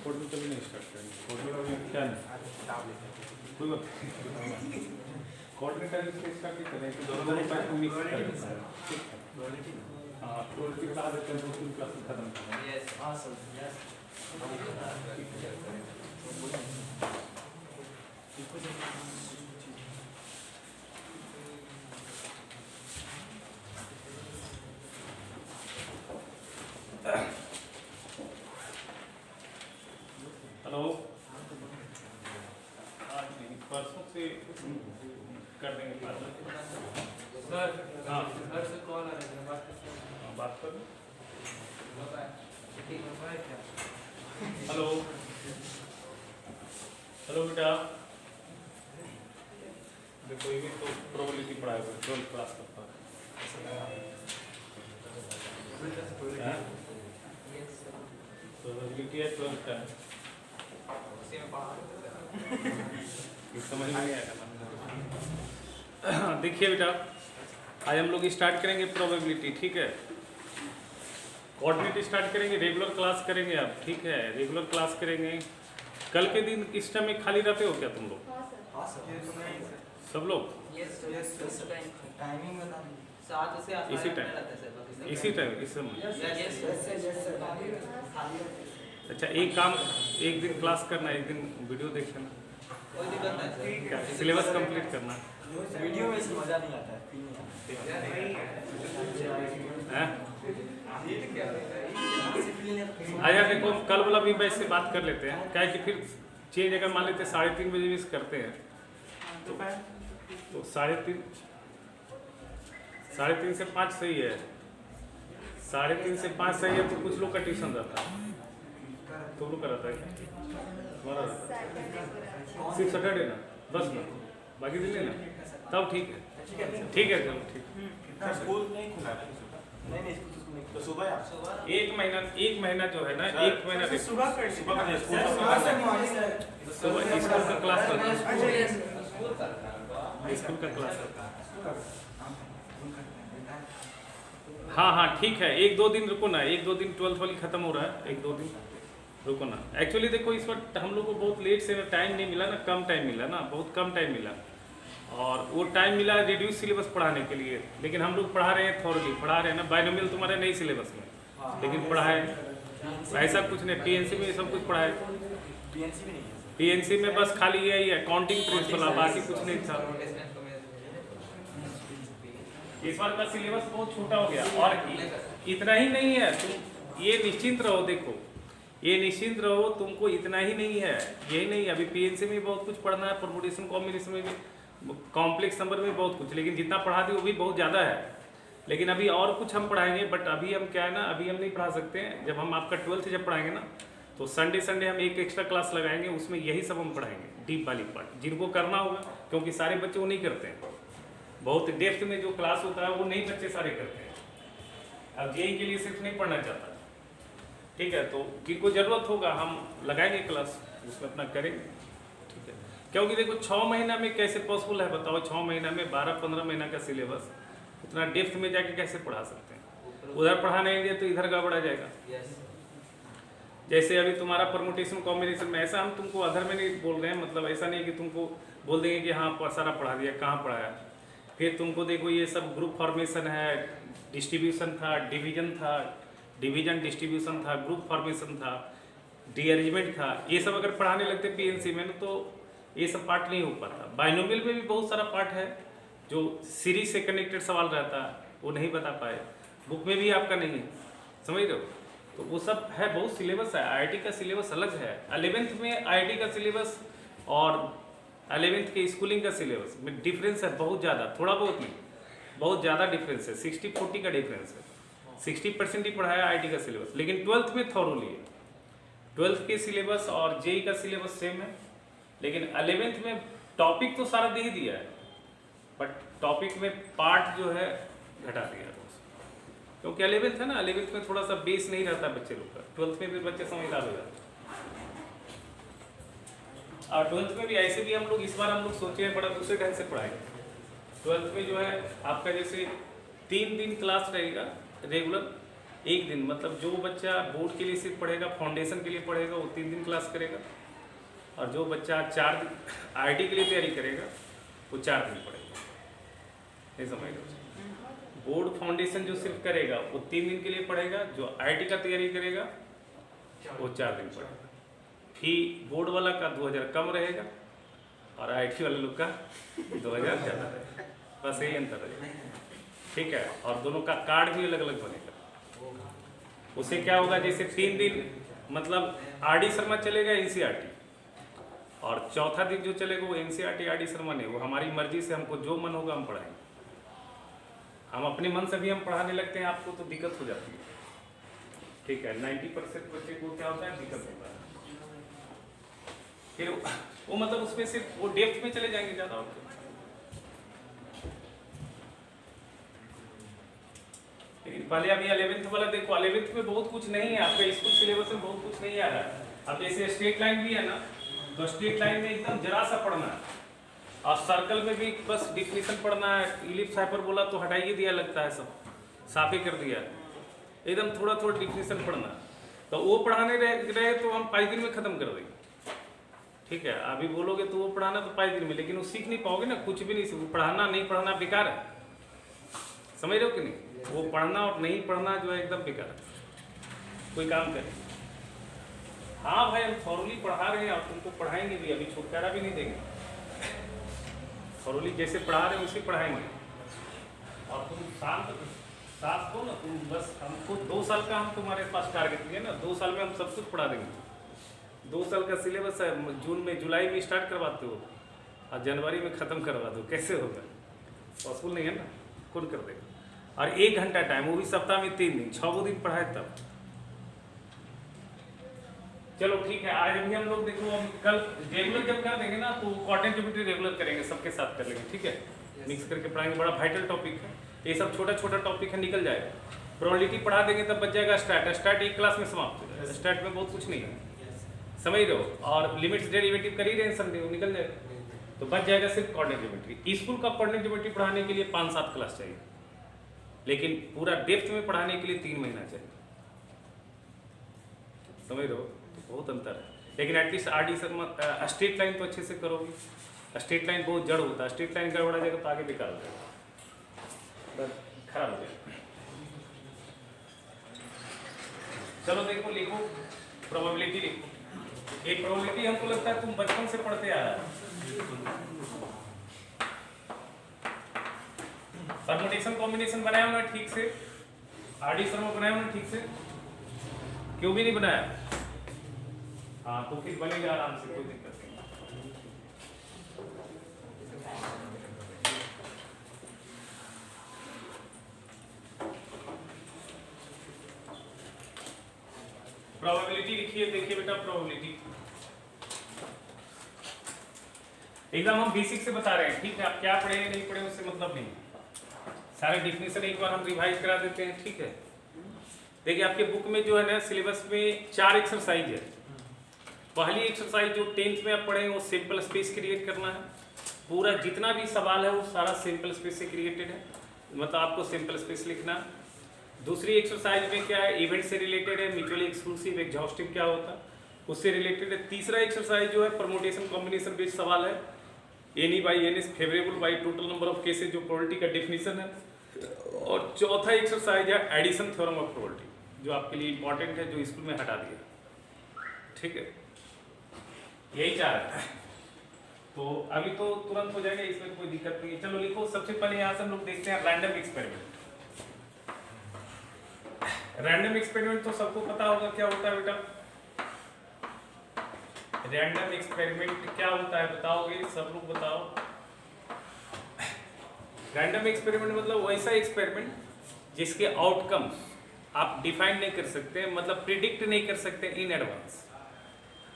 Code में कभी नहीं स्टार्ट करेंगे, कोड में अभी क्या नहीं कोई बात कोऑर्डिनेटर इसके स्टार्ट ही करें कि दोनों पार्ट को मिक्स करें। ठीक है, हाँ कोड की क्लास देते हैं, दूसरी क्लास खत्म करें। यस ऑसम यस हेलो, आज नहीं परसों से कर देंगे क्लास। सर हाँ घर से कॉल आ रहा है, बात करते हैं। बात कर। ठीक है क्या? हेलो हेलो बेटा, देखो ये तो प्रोबेबिलिटी पढ़ाएगा, 12th क्लास करता है। प्रोबेबिलिटी है 12th का, उसी में पढ़ा समझ में नहीं आएगा ना। देखिए बेटा, आज हम लोग स्टार्ट करेंगे प्रोबेबिलिटी। ठीक है, कोऑर्डिनेट स्टार्ट करेंगे, रेगुलर क्लास करेंगे आप। ठीक है, रेगुलर क्लास करेंगे। कल के दिन इस टाइम में खाली रहते हो क्या तुम लोग? हाँ सर सब लोग यस यस टाइमिंग बता दीजिए। 7 से 8 इसी टाइम, इसी टाइम, इस समय। यस यस अच्छा एक काम, एक दिन क्लास करना, एक दिन वीडियो देखना, कोई दिक्कत नहीं क्या सिलेबस कंप्लीट करना वीडियो में से मजा नहीं आता है। आया देखो, कल वाला भी वैसे बात कर लेते हैं, क्या है कि फिर चेंज अगर मान लेते 3:30 बजे भी करते हैं तो 3:30 से 5 सही है, 3:30 से 5 सही है। तो कुछ लोग का ट्यूशन रहता है, तो लोग का रहता है क्या? हमारा रहता है सिर्फ सैटरडे ना, बस ना, बाकी दिन नहीं ना, तब ठीक है। ठीक है चलो ठीक। स्कूल नहीं खुला है, नहीं तो सुबह एक महीना जो है ना, एक महीना देखो, सुबह का सुबह स्कूल का क्लास करना, स्कूल का क्लास। हाँ ठीक है, 1-2 दिन रुको ना, 1-2 दिन 12th वाली खत्म हो रहा है, 1-2 दिन रुको ना। एक्चुअली देखो इस वक्त हम लोग को बहुत लेट से टाइम नहीं मिला ना, कम टाइम मिला ना, बहुत कम टाइम मिला, और वो टाइम मिला रिड्यूस सिलेबस पढ़ाने के लिए। लेकिन हम लोग पढ़ा रहे हैं, थॉरली पढ़ा रहे हैं ना। बायनोमियल तुम्हारे नई सिलेबस में, लेकिन पढ़ाए ऐसा कुछ नहीं। पीएनसी में सब कुछ पढ़ाए, पीएनसी में बस खाली यही है अकाउंटिंग प्रिंसिपल, बाकी कुछ नहीं था। इस बार का सिलेबस बहुत छोटा हो गया, और इतना ही नहीं है, तुम ये निश्चिंत रहो, देखो ये निश्चिंत रहो, तुमको इतना ही नहीं है, यही नहीं है। अभी पीएनसी में बहुत कुछ पढ़ना है, परमुटेशन कॉम्बिनेशन में भी, कॉम्प्लेक्स नंबर में बहुत कुछ, लेकिन जितना पढ़ा दी वो भी बहुत ज़्यादा है। लेकिन अभी और कुछ हम पढ़ाएंगे, बट अभी हम क्या है ना, अभी हम नहीं पढ़ा सकते हैं। जब हम आपका 12th जब पढ़ाएंगे ना, तो संडे हम एक एक्स्ट्रा क्लास लगाएंगे, उसमें यही सब हम पढ़ाएंगे, डीप वाली पार्ट जिनको करना होगा, क्योंकि सारे बच्चे वो नहीं करते हैं। बहुत डेप्थ में जो क्लास होता है वो नहीं बच्चे सारे करते हैं। अब जेई के लिए सिर्फ नहीं पढ़ना चाहता, ठीक है, तो जिनको ज़रूरत होगा हम लगाएंगे क्लास, उसमें अपना करेंगे। ठीक है, क्योंकि देखो 6 महीना में कैसे पॉसिबल है बताओ, 6 महीना में 12-15 महीना का सिलेबस उतना डेप्थ में जाके कैसे पढ़ा सकते हैं? उधर पढ़ा नहीं दिया तो इधर गड़बड़ा जाएगा। जैसे अभी तुम्हारा परमुटेशन कॉम्बिनेशन में, ऐसा हम तुमको अधर में नहीं बोल रहे हैं, मतलब ऐसा नहीं कि तुमको बोल देंगे कि हाँ सारा पढ़ा दिया, कहाँ पढ़ाया। फिर तुमको देखो ये सब ग्रुप फॉर्मेशन है, डिस्ट्रीब्यूशन था, डिवीजन डिस्ट्रीब्यूशन था, ग्रुप फॉर्मेशन था, डीअरेंजमेंट था, ये सब अगर पढ़ाने लगते पीएनसी में तो ये सब पार्ट नहीं हो पाता। बाइनोमियल में भी बहुत सारा पार्ट है जो सीरीज से कनेक्टेड सवाल रहता है, वो नहीं बता पाए, बुक में भी आपका नहीं है, समझ रहे हो? तो वो सब है, बहुत सिलेबस है। आईआईटी का सिलेबस अलग है, 11th में आईआईटी का सिलेबस और 11th के स्कूलिंग का सिलेबस में डिफरेंस है बहुत ज़्यादा, थोड़ा बहुत नहीं, बहुत ज़्यादा डिफरेंस है, 60-40 का डिफरेंस है। 60% ही पढ़ाया आईआईटी का सिलेबस, लेकिन 12th में थॉरोली है। 12th के सिलेबस और जेई का सिलेबस सेम है, लेकिन 11th में टॉपिक तो सारा दे ही दिया है, बट टॉपिक में पार्ट जो है घटा दिया है, क्योंकि 11th है ना, 11th में थोड़ा सा बेस नहीं रहता बच्चे लोग का। 12th में भी बच्चे समझदार हो जाते हैं, और 12th में भी ऐसे भी हम लोग इस बार हम लोग सोचे हैं बड़ा दूसरे ढंग से पढ़ाएंगे। 12th में जो है आपका जैसे 3 दिन क्लास रहेगा रेगुलर, एक दिन, मतलब जो बच्चा बोर्ड के लिए सिर्फ पढ़ेगा, फाउंडेशन के लिए पढ़ेगा, वो 3 दिन क्लास करेगा, और जो बच्चा 4 दिन IIT के लिए तैयारी करेगा वो 4 दिन पढ़ेगा। ये समझ लो, बोर्ड फाउंडेशन जो सिर्फ करेगा वो 3 दिन के लिए पढ़ेगा, जो IIT का तैयारी करेगा वो 4 दिन पढ़ेगा। फी बोर्ड वाला का 2000 कम रहेगा और IIT वाले लोग का 2000 ज़्यादा रहेगा, बस यही अंतर रहेगा, ठीक है। और दोनों का कार्ड भी अलग अलग बनेगा। उससे क्या होगा, जैसे 3 दिन मतलब RD शर्मा चलेगा NCERT, और चौथा दिन जो चलेगा वो NCERT RD शर्मा नहीं, वो हमारी मर्जी से, हमको जो मन होगा हम पढ़ाएंगे। हम अपने मन से भी हम पढ़ाने लगते हैं आपको तो दिक्कत हो जाती है, ठीक है। 90% बच्चे को क्या होता है, दिक्कत होता है। फिर वो मतलब उसमें सिर्फ वो डेप्थ में चले जाएंगे ज़्यादा। और पहले अभी 11th वाला देखो, 11th में बहुत कुछ नहीं है, आपका स्कूल सिलेबस में बहुत कुछ नहीं आ रहा है। अब जैसे स्ट्रेट लाइन भी है ना, तो स्ट्रेट लाइन में एकदम जरा सा पढ़ना है, और सर्कल में भी बस डिफिनीशन पढ़ना है। इलिप्स हाइपरबोला तो हटा ही दिया लगता है, सब साफे कर दिया, एकदम थोड़ा थोड़ा डिफिनीशन पढ़ना है। तो वो पढ़ाने रहे तो हम 5 दिन में ख़त्म कर देंगे, ठीक है। अभी बोलोगे तो वो पढ़ाना तो 5 दिन में, लेकिन वो सीख नहीं पाओगे ना, कुछ भी नहीं। पढ़ाना नहीं पढ़ाना बेकार है, समझ रहे हो कि नहीं। वो पढ़ना और नहीं पढ़ना जो है एकदम बेकार है। कोई काम करें, हाँ भाई हम थॉरली पढ़ा रहे हैं और तुमको पढ़ाएंगे भी, अभी छुटकारा भी नहीं देंगे। थॉरली जैसे पढ़ा रहे हैं उसी पढ़ाएंगे, और तुम शांत साथ हो ना तुम। बस हमको 2 साल का हम तुम्हारे पास टारगेट दिए ना, 2 साल में हम सब कुछ पढ़ा देंगे। 2 साल का सिलेबस है, जून में जुलाई में स्टार्ट करवाते हो और जनवरी में ख़त्म करवा दो, कैसे होगा? पॉसिबल नहीं है ना, कौन कर देगा। और 1 घंटा टाइम, वो भी सप्ताह में 3 दिन, 6 दिन पढ़ाए तब। चलो ठीक है, आज अभी हम लोग देखो, हम कल रेगुलर जब कर देंगे ना तो कॉर्डिनेट ज्योमेट्री रेगुलर करेंगे, सबके साथ कर लेंगे, ठीक है। मिक्स करके पढ़ाएंगे, बड़ा वाइटल टॉपिक है ये सब, छोटा छोटा टॉपिक है, निकल जाएगा। प्रोबेबिलिटी पढ़ा देंगे तब बच जाएगा स्टैट। स्टैट एक क्लास में समाप्त हो जाएगा, स्टैट में बहुत कुछ नहीं है, समझ रहे हो। और लिमिट्स डेरिवेटिव कर ही रहे हैं संडे, वो निकल जाएगा, तो बच जाएगा सिर्फ कॉर्डिनेट ज्योमेट्री। स्कूल का कॉर्डिनेट ज्योमेट्री पढ़ाने के लिए 5-7 क्लास चाहिए, लेकिन पूरा डेप्थ में पढ़ाने के लिए 3 महीना चाहिए, समझ रहे हो। तो बहुत अंतर है, लेकिन at least RD Sharma straight line तो अच्छे से करोगे। स्ट्रेट लाइन बहुत जड़ होता है, स्ट्रेट लाइन गड़बड़ा जाएगा तो आगे बेकार हो जाएगा, खराब हो जाएगा। चलो देखो, लिखो प्रोबेबिलिटी, लिखो। एक प्रोबेबिलिटी हमको लगता है तुम बचपन से पढ़ते आ रहा है। परमुटेशन कॉम्बिनेशन बनाया होना ठीक से, RD शर्मा बनाया होना ठीक से, क्यों भी नहीं बनाया? हाँ तो फिर बनेगा आराम से, कोई दिक्कत नहीं। प्रोबेबिलिटी लिखिए, देखिए बेटा प्रोबेबिलिटी एकदम हम बेसिक से बता रहे हैं, ठीक है। आप क्या पढ़े नहीं पढ़े उससे मतलब नहीं, सारे डिफिनेशन एक बार हम रिवाइज करा देते हैं, ठीक है। देखिए आपके बुक में जो है ना, सिलेबस में 4 एक्सरसाइज है। पहली एक्सरसाइज जो 10th में आप पढ़े वो सिंपल स्पेस क्रिएट करना है। पूरा जितना भी सवाल है वो सारा सिंपल स्पेस से क्रिएटेड है, मतलब आपको सिंपल स्पेस लिखना है। दूसरी एक्सरसाइज में क्या है, इवेंट से रिलेटेड है, म्यूचुअली एक्सक्लूसिव एग्जॉस्टिव क्या होता है उससे रिलेटेड है। तीसरा एक्सरसाइज जो है परमुटेशन कॉम्बिनेशन बेस्ड सवाल है, any by n is favourable by total number of cases, जो प्रोबेबिलिटी का डेफिनेशन है। और चौथा एक्सरसाइज है एडिशन थ्योरम ऑफ प्रोबेबिलिटी, जो आपके लिए इंपॉर्टेंट है, जो स्कूल में हटा दिया, ठीक है। यही 4 है, तो अभी तो तुरंत हो जाएगा, इसमें कोई दिक्कत नहीं है। चलो लिखो, सबसे पहले यहाँ से हम लोग देखते हैं रैंडम एक्सपेरिमेंट। रैंडम एक्सपेरिमेंट तो सबको पता होगा क्या होता है बेटा। रैंडम एक्सपेरिमेंट क्या होता है बताओगे, सब लोग बताओ। रैंडम एक्सपेरिमेंट मतलब वैसा एक्सपेरिमेंट जिसके आउटकम्स आप डिफाइन नहीं कर सकते, मतलब प्रिडिक्ट नहीं कर सकते इन एडवांस।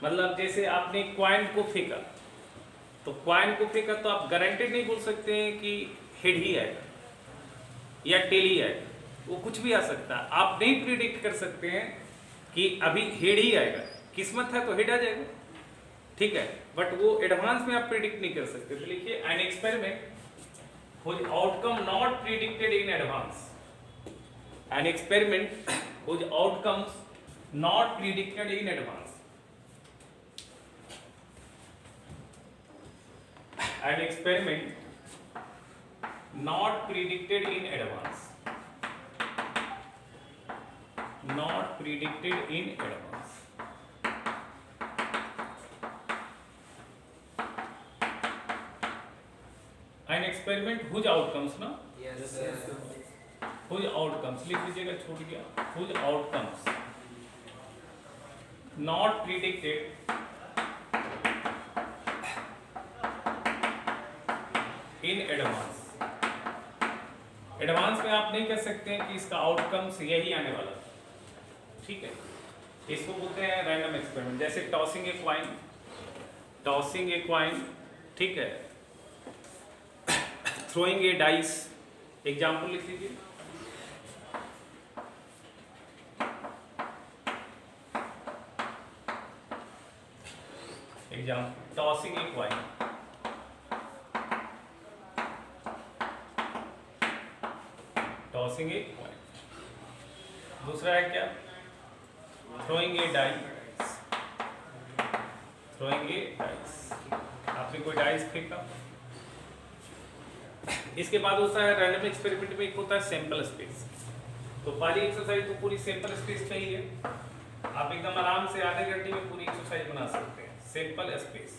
मतलब जैसे आपने क्वाइन को फेंका, तो क्वाइन को फेंका तो आप गारंटेड नहीं बोल सकते हैं कि हेड ही आएगा या टेल ही आएगा, वो कुछ भी आ सकता है। आप नहीं प्रिडिक्ट कर सकते हैं कि अभी हेड ही आएगा, किस्मत है तो हेड आ जाएगा, ठीक है, बट वो एडवांस में आप प्रिडिक्ट नहीं कर सकते। तो लिखिए an experiment whose outcome not predicted in advance, an experiment whose outcomes not predicted in advance. An experiment not predicted in advance. Not predicted in advance. An experiment whose outcomes ना Yes, whose outcomes लिख लीजिएगा, छूट गया, whose outcomes not predicted in advance. Advance में आप नहीं कह सकते हैं कि इसका आउटकम्स यही आने वाला, ठीक है। इसको बोलते हैं रैंडम एक्सपेरिमेंट। जैसे टॉसिंग ए क्वाइन, टॉसिंग ए क्वाइन, ठीक है, थ्रोइंग ए डाइस, एग्जाम्पल लिख लीजिए। एग्जाम्पल टॉसिंग ए क्वाइन, टॉसिंग ए क्वाइन। दूसरा है क्या, throwing a dice, throwing a dice, आपने कोई डाइस फेंका। इसके बाद होता है रैंडम एक्सपेरिमेंट में एक होता है सैंपल स्पेस। तो पहली एक्सरसाइज तो पूरी सैंपल स्पेस चाहिए, आप एकदम आराम से आधे घंटे में पूरी एक्सरसाइज बना सकते हैं, सैंपल स्पेस।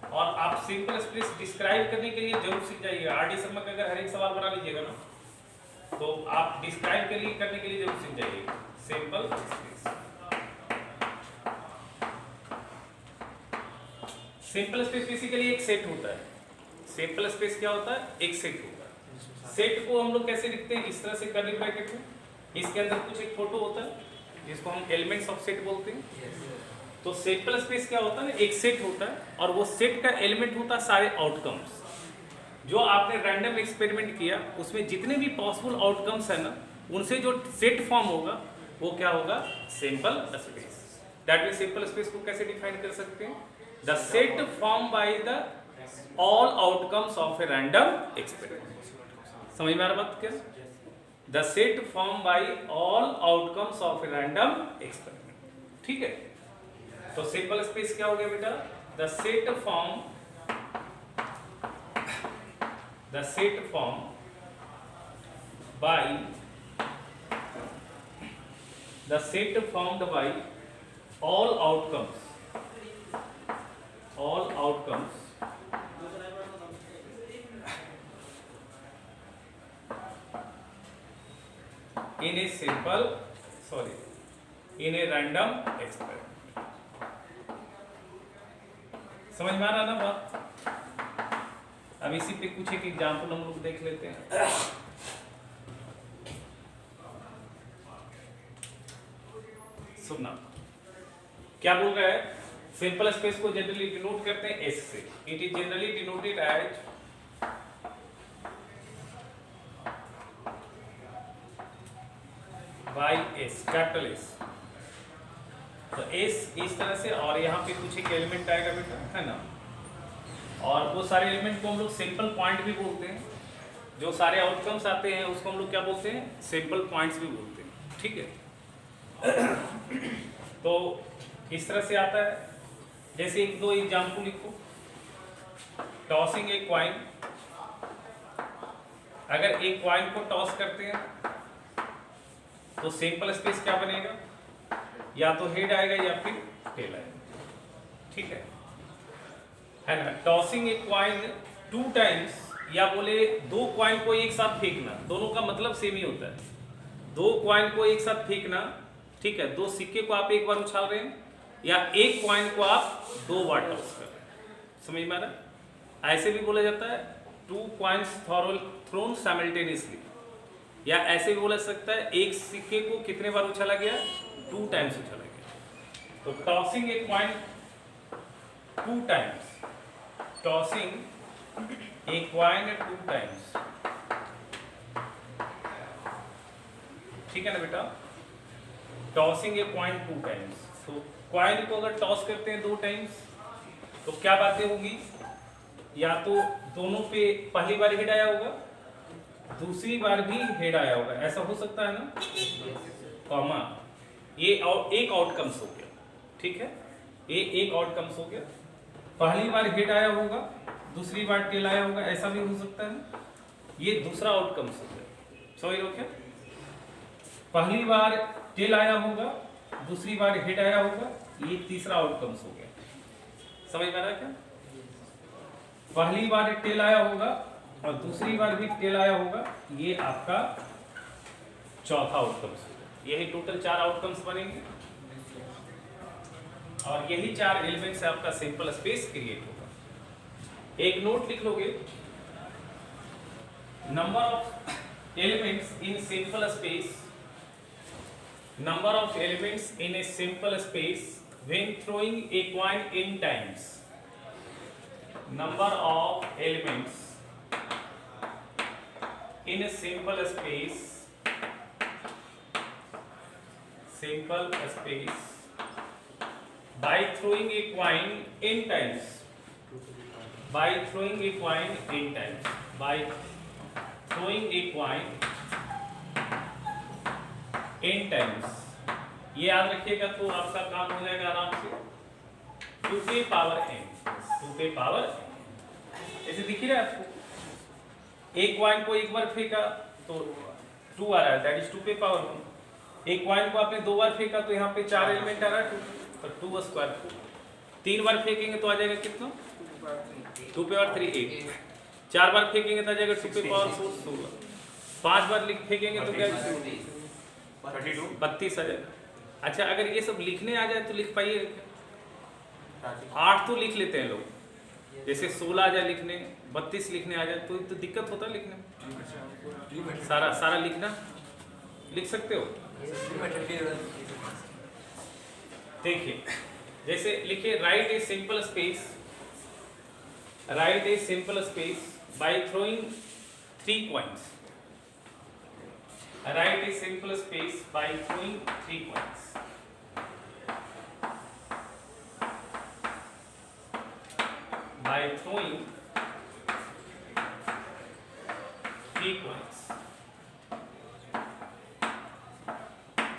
और आप सैंपल स्पेस डिस्क्राइब करने के लिए जरूर सीख जाइएगा। आरडी शर्मा का अगर हर एक सवाल बना लीजिएगा ना, तो आप डिस्क्राइब करने के लिए जरूर सीख जाइएगा sample space. Sample space basically एक सेट होता है। सैंपल स्पेस क्या होता है, एक सेट होता है। सेट को हम लोग कैसे लिखते हैं, इस तरह से कर्ली ब्रैकेट में, इसके अंदर कुछ एक फोटो होता है जिसको हम एलिमेंट्स ऑफ सेट बोलते हैं। तो सैंपल स्पेस क्या होता है ना, एक सेट होता है और वो सेट का एलिमेंट होता है सारे आउटकम्स। जो आपने रैंडम एक्सपेरिमेंट किया उसमें जितने भी पॉसिबल आउटकम्स है ना, उनसे जो सेट फॉर्म होगा वो क्या होगा, sample space. That means sample space को कैसे डिफाइन कर सकते हैं, the set form by the all outcomes of A random experiment. समझ में आ रहा बात क्या, the set form by all outcomes of A random experiment, ठीक है। तो सैंपल स्पेस क्या हो गया बेटा, the set form by the set formed by all outcomes in a random experiment। समझ में आ रहा ना बात। अब इसी पे कुछ एक एग्जाम्पल हम लोग देख लेते हैं। सुनना क्या बोल रहा है, सिंपल स्पेस को जनरली डिनोट करते हैं एस से। It is generally denoted as by S, capital S. तो एस इस तरह से, और यहाँ पे कुछ एक एलिमेंट आएगा बेटा, है ना। और वो सारे एलिमेंट को हम लोग सैंपल पॉइंट भी बोलते हैं। जो सारे आउटकम्स आते हैं उसको हम लोग क्या बोलते हैं, सैंपल पॉइंट्स भी बोलते हैं, ठीक है। तो इस तरह से आता है। जैसे एक दो एग्जाम्पल लिखो, टॉसिंग ए क्वाइन। अगर एक क्वाइन को टॉस करते हैं तो सैंपल स्पेस क्या बनेगा, या तो हेड आएगा या फिर टेल आएगा, ठीक है ना। टॉसिंग ए क्वाइन 2 टाइम्स, या बोले 2 क्वाइन को एक साथ फेंकना, दोनों का मतलब सेम ही होता है। 2 क्वाइन को एक साथ फेंकना, ठीक है। 2 सिक्के को आप एक बार उछाल रहे हैं, या एक क्वाइन को आप 2 बार टॉस कर रहे हैं। समझ में आ रहा है। ऐसे भी बोला जाता है 2 कॉइन्स थ्रोन साइमल्टेनियसली, या ऐसे भी बोला सकता है एक सिक्के को कितने बार उछाला गया, 2 टाइम्स उछाला गया। तो टॉसिंग ए क्वाइन 2 टाइम्स, टॉसिंग ए क्वाइन 2 टाइम्स, ठीक है ना बेटा। टॉसिंग ए क्वाइन 2 टाइम्स, तो क्वाइन को अगर टॉस करते हैं 2 टाइम्स तो क्या बातें होगी, या तो दोनों पे पहली बार हेड आया होगा, दूसरी बार भी हेड आया होगा, ऐसा हो सकता है ना, कॉमा। ये एक आउटकम्स हो गया, ठीक है, ये एक आउटकम्स हो गया। पहली बार हेड आया होगा, दूसरी बार टेल आया होगा, ऐसा भी हो सकता है। ये दूसरा आउटकम्स हो गया, समझ लो क्या? पहली बार टेल आया होगा, दूसरी बार हेड आया होगा, ये तीसरा आउटकम्स हो गया। समझ में आ रहा है क्या? पहली बार टेल आया होगा और दूसरी बार भी टेल आया होगा, ये आपका चौथा आउटकम्स होगा। यही टोटल 4 आउटकम्स बनेंगे और यही 4 एलिमेंट से आपका सिंपल स्पेस क्रिएट होगा। एक नोट लिख लोगे, number of elements in simple space, number of elements in a simple space when throwing a coin n times, number of elements in a simple space by throwing a coin n times, by throwing a coin n times, by throwing a coin n times। ये याद रखिएगा तो आपका काम हो जाएगा आराम से 2 के पावर n, 2 के पावर n। ऐसे दिख रहा है आपको, एक कॉइन को एक बार फेंका तो 2 आ रहा है, दैट इज 2 के पावर 1। एक कॉइन को आपने 2 बार फेंका तो यहाँ पे 4 एलिमेंट आ रहा है, तो 2 स्क्वायर 4। 3 बार फेंकेंगे तो आ जाएगा कितना? 2 पे और 3 8। 4 बार फेंकेंगे तो आ जाएगा 2 पे पावर 4 16। 5 बार फेंकेंगे तो क्या? 32 आ जाएगा। अच्छा, अगर ये सब लिखने आ जाए तो लिख पाइए? 8 तो लिख लेते हैं लोग, जैसे 16 आ जाए लिखने, 32 लिखने आ जाए तो दिक्कत होता है लिखने में। सारा लिखना लिख सकते हो? देखिए, जैसे लिखिए right a simple space, write a simple space by throwing 3 coins. Write a simple space by throwing 3 coins. By throwing 3 coins.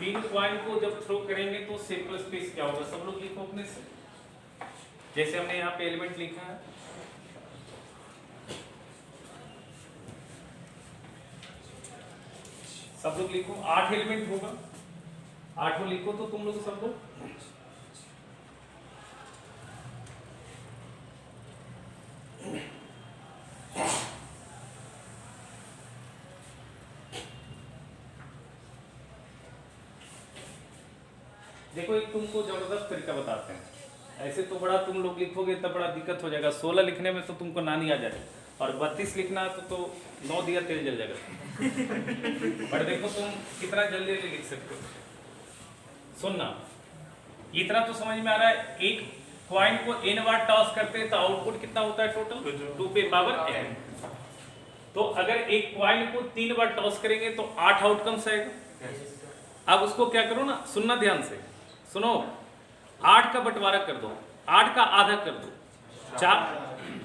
3 coin को जब थ्रो करेंगे तो सिंपल स्पेस क्या होगा? सब लोग लिखो अपने से, जैसे हमने यहाँ पे एलिमेंट लिखा है। सब लोग लिखो, 8 एलिमेंट होगा, 8 लिखो तो तुम लोग सब लोग। देखो, एक तुमको जबरदस्त तरीका बताते हैं। ऐसे तो बड़ा तुम लोग लिखोगे तब बड़ा दिक्कत हो जाएगा। 16 लिखने में तो तुमको नानी आ जाए, और 32 लिखना तो 9 दिया तेल जल जाएगा। पर देखो तुम कितना जल्दी लिख सकते हो। सुनना, इतना तो समझ में आ रहा है। एक कॉइन को n बार टॉस करते हैं तो आउटपुट कितना होता है टोटल? 2 पे पावर n। तो अगर एक कॉइन को 3 बार टॉस करेंगे तो 8 आउटकम्स आएगा। अब उसको क्या करो ना, सुनना ध्यान से, सुनो। 8 का बंटवारा कर दो, 8 का आधा कर दो, 4।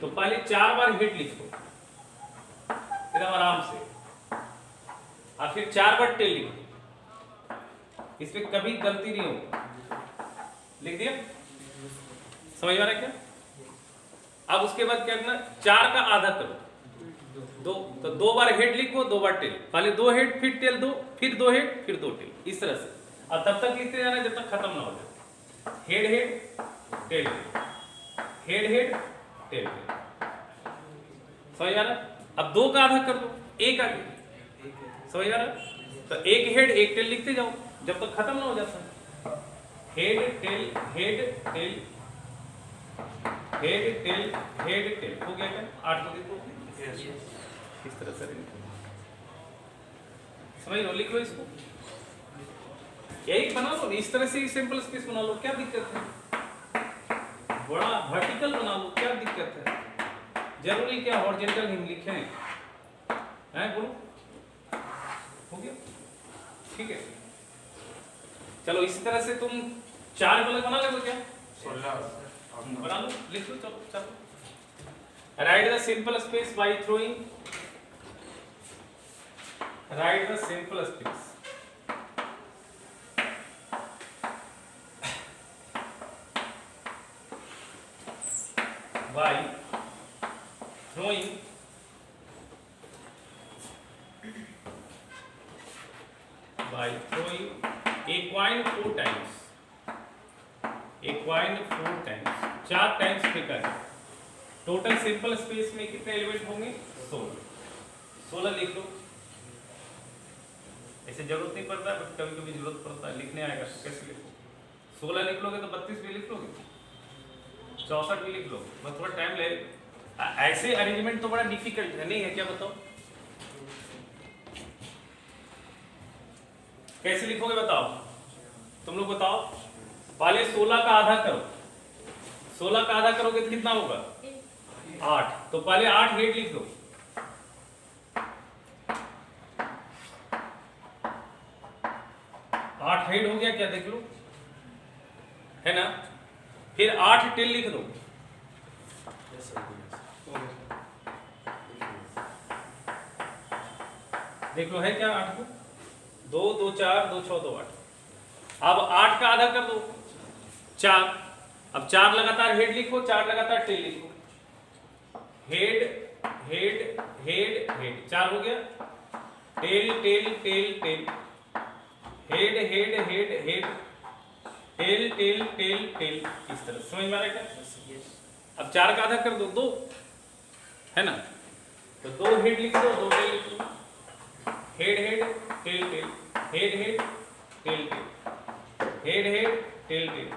तो पहले 4 बार हेड लिखो एकदम आराम से, और फिर 4 बार टेल लिखो। इसमें कभी गलती नहीं होगी। लिख दिया? समझ आ रहा है क्या? अब उसके बाद क्या करना, 4 का आधा करो, 2। तो 2 बार हेड लिखो, 2 बार टेल। पहले 2 हेड फिर टेल 2, फिर 2 हेड फिर 2 टेल, इस तरह से। और तब तक लिखते जाना जब तक खत्म ना हो जाए। Head head tell, head head tell. समझ आ रहा? अब 2 का आधा कर दो, 1 आ गया। समझ आ रहा? तो 1 हेड 1 टेल लिखते जाओ जब तक खत्म ना हो जाता। Head tail head tail, head tail head tail, हो गया क्या? 8 को देखो इस तरह से समझ लो। लिख लो इसको, यही बना लो, इस तरह से ही सिंपल स्पेस बना लो, क्या दिक्कत है? बड़ा वर्टिकल बना लो, क्या दिक्कत है? जरूरी क्या हॉरिजॉन्टल हम लिखे हैं? बोलो, हो गया? ठीक है, चलो इसी तरह से तुम 4 वाला बना लो क्या? बना लो, लिख लो। चलो write the simple space by throwing, write the simple space by throwing a coin 4 times, चार टाइम्स फेंका है। टोटल सिंपल स्पेस में कितने एलिमेंट होंगे? 16 लिख लो। ऐसे जरूरत नहीं पड़ता, बट कभी कभी जरूरत पड़ता है, लिखने आएगा कैसे लिखो। 16 लिख लोगे तो 32 भी लिख लोगे, 64 भी लिख लो, बस थोड़ा टाइम ले। ऐसे अरेंजमेंट तो बड़ा डिफिकल्ट है, नहीं है क्या? बताओ कैसे लिखोगे, बताओ तुम लोग बताओ। पहले 16 का आधा करो, 16 का आधा करोगे तो कितना होगा? 8। तो पहले 8 हेड लिख दो। 8 हेड हो गया क्या? देख लो, है ना। फिर 8 टेल लिख दो। देख लो है क्या 8 को? 2 2 4 2 6 2 8। अब 8 का आधा कर दो 4। अब 4 लगातार हेड लिखो, 4 लगातार टेल लिखो। हेड हेड हेड हेड, 4 हो गया। Tail tail tail tail, head head head head, tail tail tail tail, इस तरह। समझ में आ रहा है क्या? अब 4 का आधा कर दो 2, है ना। तो 2 हेड लिख दो, 2 टेल लिख दो। Head head tail tail, head head tail tail, head head tail tail,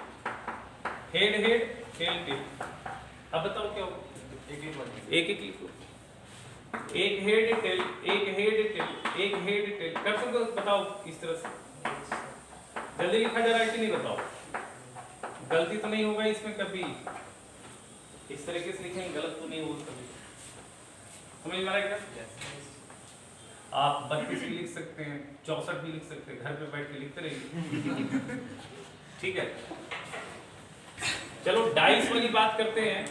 head head tail tail. अब बताओ क्या होगा? एक एक लिखो। एक हेड टेल, एक हेड टेल, एक हेड टेल। कर सकते हो? बताओ किस तरह से। जल्दी लिखा जा रहा है कि नहीं? बताओ, गलती तो नहीं होगा इसमें कभी? इस तरीके से लिखेंगे गलत तो नहीं होगा कभी। समझ में आ रहा है क्या? आप 32 भी लिख सकते हैं, 64 भी लिख सकते हैं, घर पे बैठ के लिखते रहिए। ठीक है, चलो डाइस वाली बात करते हैं।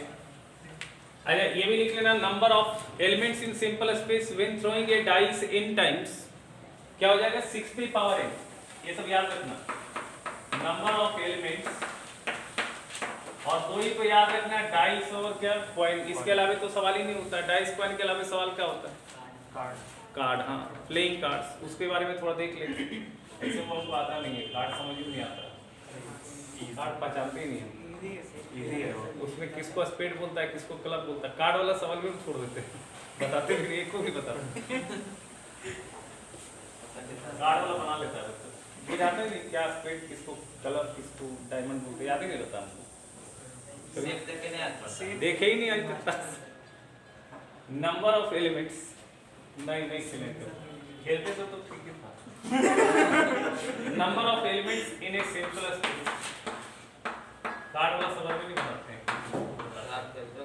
अच्छा, ये भी लिख लेना, number of elements in sample space when throwing a dice n times. क्या हो जाएगा? 6 पावर n। ये सब याद रखना, नंबर ऑफ एलिमेंट्स। और 2 ही को याद रखना, डाइस और क्या? कॉइन। इसके अलावा तो सवाल ही नहीं होता। डाइस कॉइन के अलावा सवाल क्या होता है? कार्ड। हाँ, प्लेइंग कार्ड्स, उसके बारे में थोड़ा देख लेते। ऐसे वो हमको आता नहीं है, कार्ड समझ में नहीं आता, कार्ड पहचानते ही नहीं है। इजी है वो। उसमें किसको स्पेड बोलता है, किसको क्लब बोलता है। कार्ड वाला सवाल भी हम छोड़ देते हैं, बताते भी नहीं, एक को भी बताते। कार्ड वाला बना लेता है बच्चा। ये जानते नहीं क्या स्पेड किसको, क्लब किसको, डायमंड बोलते, याद ही नहीं रहता हमको। देखे ही नहीं आज तक। नंबर ऑफ एलिमेंट्स, नहीं खेलते तो ठीक था। Number of elements in a simple space. Card वाला सवाल में नहीं बनाते हैं।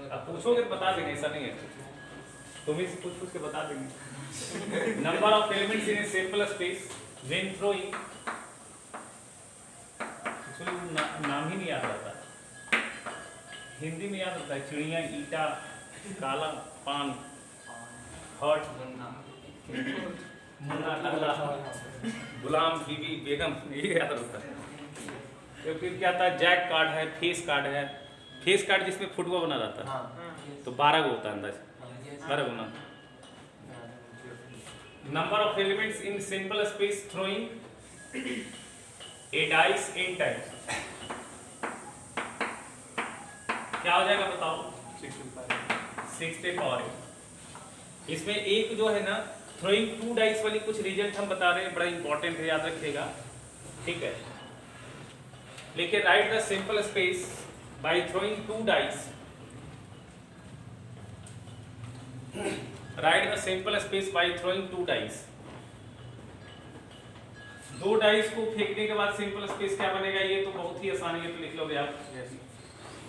अब पूछोगे तो बता देंगे, ऐसा नहीं है, तुम ही पूछ के बता देंगे। Number of elements in a simple space when throwing. नाम ही नहीं याद आता, हिंदी में याद आता है। चिड़िया, ईटा, काला पान, हर्ट, मुन्ना, नल्ला, गुलाम, बीबी, बेगम, ये याद रहता है। तो फिर क्या आता है? जैक कार्ड है, फेस कार्ड है। फेस कार्ड जिसमें फुटबॉल बना जाता है, तो 12 को होता है अंदाज, 12 गुना। Number of elements in sample space throwing a dice n times. क्या हो जाएगा बताओ? 60 पावर। इसमें एक जो है ना, थ्रोइंग 2 डाइस वाली कुछ रिजल्ट हम बता रहे हैं, बड़ा इंपॉर्टेंट है, याद रखिएगा। ठीक है, लेकिन write the simple space by throwing 2 dice. Write the simple space by throwing 2 dice. 2 dice को फेंकने के बाद सिंपल स्पेस क्या बनेगा? ये तो बहुत ही आसान है, तो लिख लोगे आप।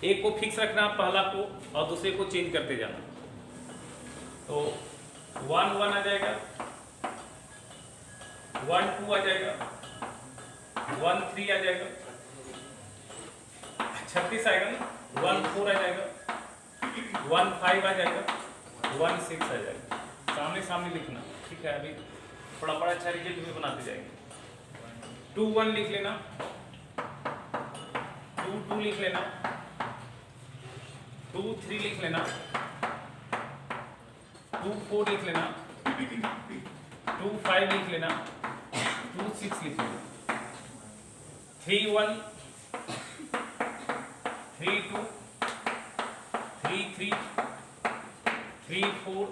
एक को फिक्स रखना, पहला को, और दूसरे को चेंज करते जाना। तो 1 1 आ जाएगा, 1 2 आ जाएगा, 1 3 आ जाएगा, 36 आएगा ना, 1 4 आ जाएगा, 1 5 आ जाएगा, 1 6 आ जाएगा। सामने सामने लिखना, ठीक है। अभी थोड़ा बड़ा अच्छा रिजल्ट भी बनाते जाएंगे। 2 1 लिख लेना, 2 2 लिख लेना, 2 3 लिख लेना, 2 4 लिख लेना, 2 5 लिख लेना, 2 6 लिख लेना, 3 1 3 2 3 3 3 4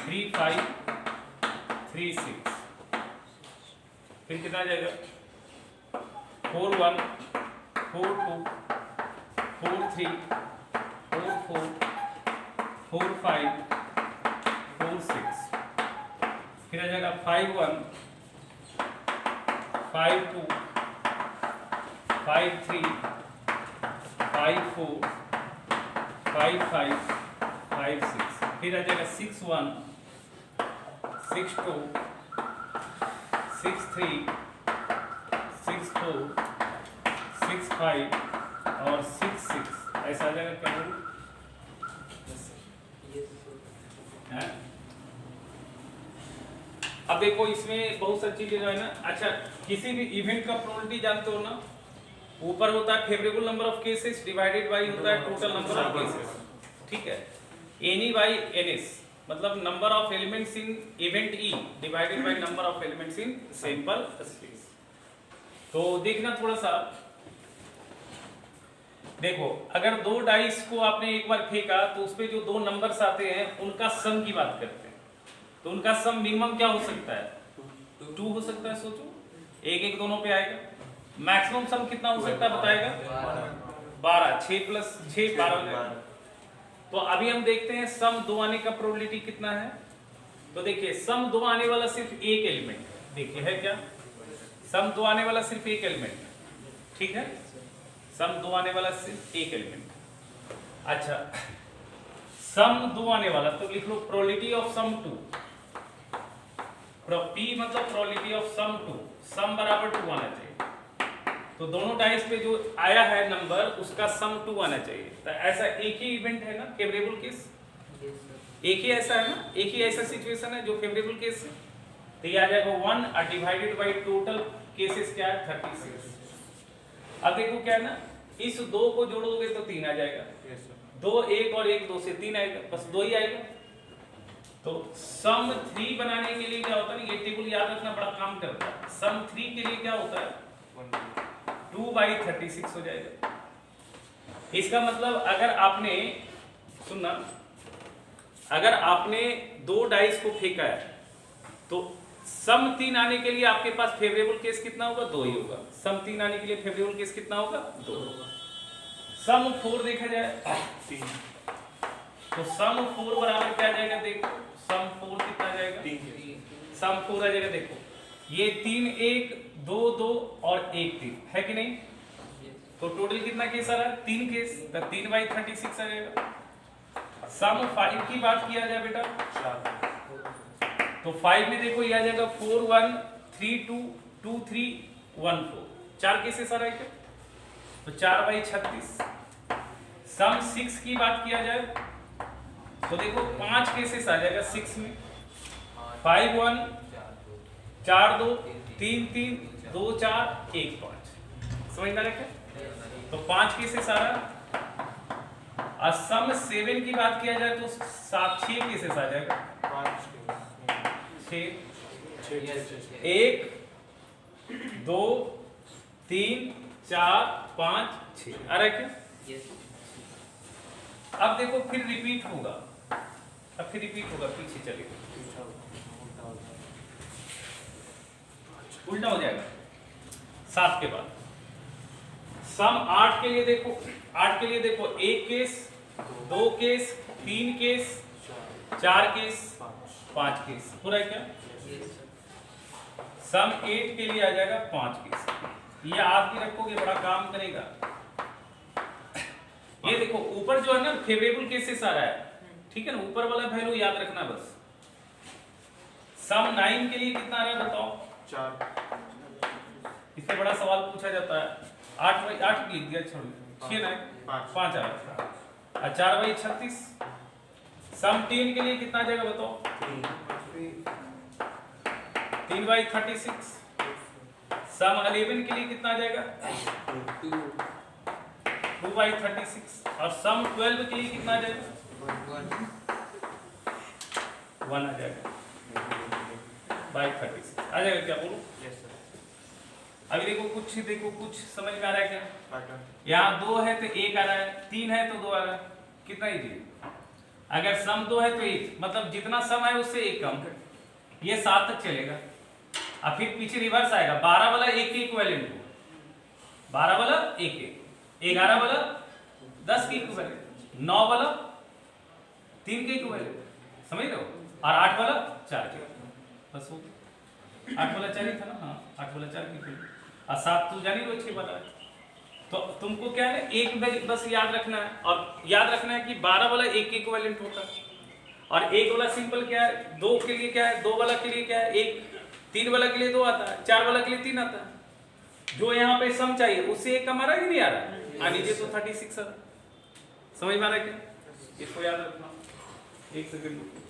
3 5 3 6। फिर कितना आ जाएगा? 4 1 4 2 4 3 4 4 4 5 4 6। फिर आ जाएगा 5 1 5 2 5 3 5 4 5 5 5 6। फिर आ जाएगा 6 1 6 2 6 3 6 4 6 5 और 6 6। ऐसा आ जाएगा क्या बोलूं? हैं? अब देखो इसमें बहुत सारी चीजें जो है ना, अच्छा किसी भी इवेंट का प्रोबेबिलिटी जानते हो ना, ऊपर होता है favourable number of cases divided by होता है टोटल नंबर ऑफ केसेस, ठीक है, एनी बाई एनएस, मतलब number of elements in event E divided by number of elements in sample space. तो देखना थोड़ा सा, देखो अगर दो डाइस को आपने एक बार फेंका तो उसपे जो दो नंबर्स आते हैं उनका सम की बात करते हैं, तो उनका सम मिनिमम क्या हो सकता है? 2 हो सकता है। सोचो एक एक दोनों पे आएगा, मैक्सिमम सम कितना हो सकता है बताएगा? 12, 6 प्लस 6 12 हो जाएगा। तो अभी हम देखते हैं सम 2 आने का प्रोबेबिलिटी कितना है। तो देखिए सम 2 आने वाला सिर्फ एक एलिमेंट है, देखिए है क्या? सम 2 आने वाला सिर्फ एक एलिमेंट, ठीक है, सम 2 आने वाला सिर्फ एक एलिमेंट। अच्छा सम 2 आने वाला तो लिख लो प्रोबेबिलिटी ऑफ सम 2, P मतलब प्रोबेबिलिटी ऑफ सम 2, सम बराबर 2 आना चाहिए। तो दोनों डाइस पे जो आया है नंबर उसका सम 2 आना चाहिए। तो ऐसा एक ही इवेंट है ना फेवरेबल केस, एक ही ऐसा है ना, एक ही ऐसा सिचुएशन है जो फेवरेबल केस है। तो ये आ जाएगा 1 और डिवाइडेड बाय टोटल केसेस क्या है 36। अब देखो क्या है ना, इस 2 को जोड़ोगे तो 3 आ जाएगा, 2 1 और 1 2 से 3 आएगा, बस 2 ही आएगा। तो सम 3 बनाने के लिए क्या होता है ना, ये टेबल याद रखना बड़ा काम करता है। सम 3 के लिए क्या होता है 2/36 हो जाएगा। इसका मतलब अगर आपने सुनना, अगर आपने 2 डाइस को फेंका है तो सम 3 आने के लिए आपके पास फेवरेबल केस कितना होगा? 2 ही होगा। सम 3 आने के लिए फेवरेबल केस कितना होगा? 2 होगा। सम 4 देखा जाए 3, तो सम 4 बराबर क्या आ जाएगा? देखो सम 4 कितना आ जाएगा? 3। सम 4 आ जाएगा, देखो ये 3 1 2 2 और 1 3 है कि नहीं? तो टोटल कितना केस आ रहा है? 3 केस, तो 3/36 आ जाएगा। सम 5 की बात किया जाए बेटा, तो 5 में देखो ये आ जाएगा 4 1 3 2 2 3 1 4, 4 केसेस आ रहा है क्या? तो 4/36। सम 6 की बात किया जाए तो देखो 5 केसेस आ जाएगा 6 में, 5 1 4 2 3 3 2 4 1 5, समझ में आ रहा है क्या? तो 5 केसेस आ रहा है। और सम 7 की बात किया जाए तो 6 केसेस आ जाएगा, 6 1 2 3 4 5 6 आ रहा है क्या? अब देखो फिर रिपीट होगा, अब फिर रिपीट होगा, पीछे चलेगा, उल्टा हो जाएगा 7 के बाद। सम 8 के लिए देखो, 8 के लिए देखो 1 case 2 case 3 case 4 case 5 case, पूरा है क्या? सम 8 के लिए आ जाएगा 5 केस। ये आप भी रखोगे बड़ा काम करेगा। ये देखो ऊपर जो है ना फेवरेबल केसेस आ रहा है, ठीक है ना, ऊपर वाला वैल्यू याद रखना बस। सम 9 के लिए कितना आ रहा है बताओ? 4। इससे बड़ा सवाल पूछा जाता है। 8 लिख दिया, छोड़ो 6 9 5 आ रहा है, और 4/36। सम 10 के लिए कितना आ जाएगा बताओ? 3/36। सम 11 के लिए कितना आ जाएगा? 2/36 और सम 12 के लिए कितना आ जाएगा? 1 आ जाएगा बाई 36 आ जाएगा। क्या बोलो? Yes sir. अभी देखो कुछ समझ में आ रहा है क्या? पैटर्न यहाँ 2 है तो 1 आ रहा है, 3 है तो 2 आ रहा है, कितना इजी है। अगर सम 2 है तो 1, मतलब जितना सम है उससे 1 कम, ये 7 तक चलेगा। अब फिर पीछे रिवर्स आएगा, 12 वाला 1 के इक्विवेलेंट हो, 12 वाला 1 के, 11 वाला 10 के इक्विवेलेंट, 9 वाला 3 के इक्विवेलेंट, समझ रहे हो, और 8 वाला 4 के, बस हो गया। 8 वाला 4 ही था ना, हाँ 8 वाला 4 के इक्विवेलेंट, और 7 तो जानी लो 6 वाला है। तो तुमको क्या है, एक बस याद रखना है, और याद रखना है कि 12 वाला 1 के इक्विवेलेंट होता है, और 1 वाला सिंपल क्या है, 2 के लिए क्या है, 2 वाला के लिए क्या है 1, 3 वाला के लिए 2 आता है, 4 वाला के लिए 3 आता है। जो यहाँ पे सम चाहिए उससे 1 कम आ रहा है कि नहीं आ रहा है? आ नीचे तो 36 आ रहा है। समझ में आ रहा है क्या? इसको याद रखना। एक सेकंड।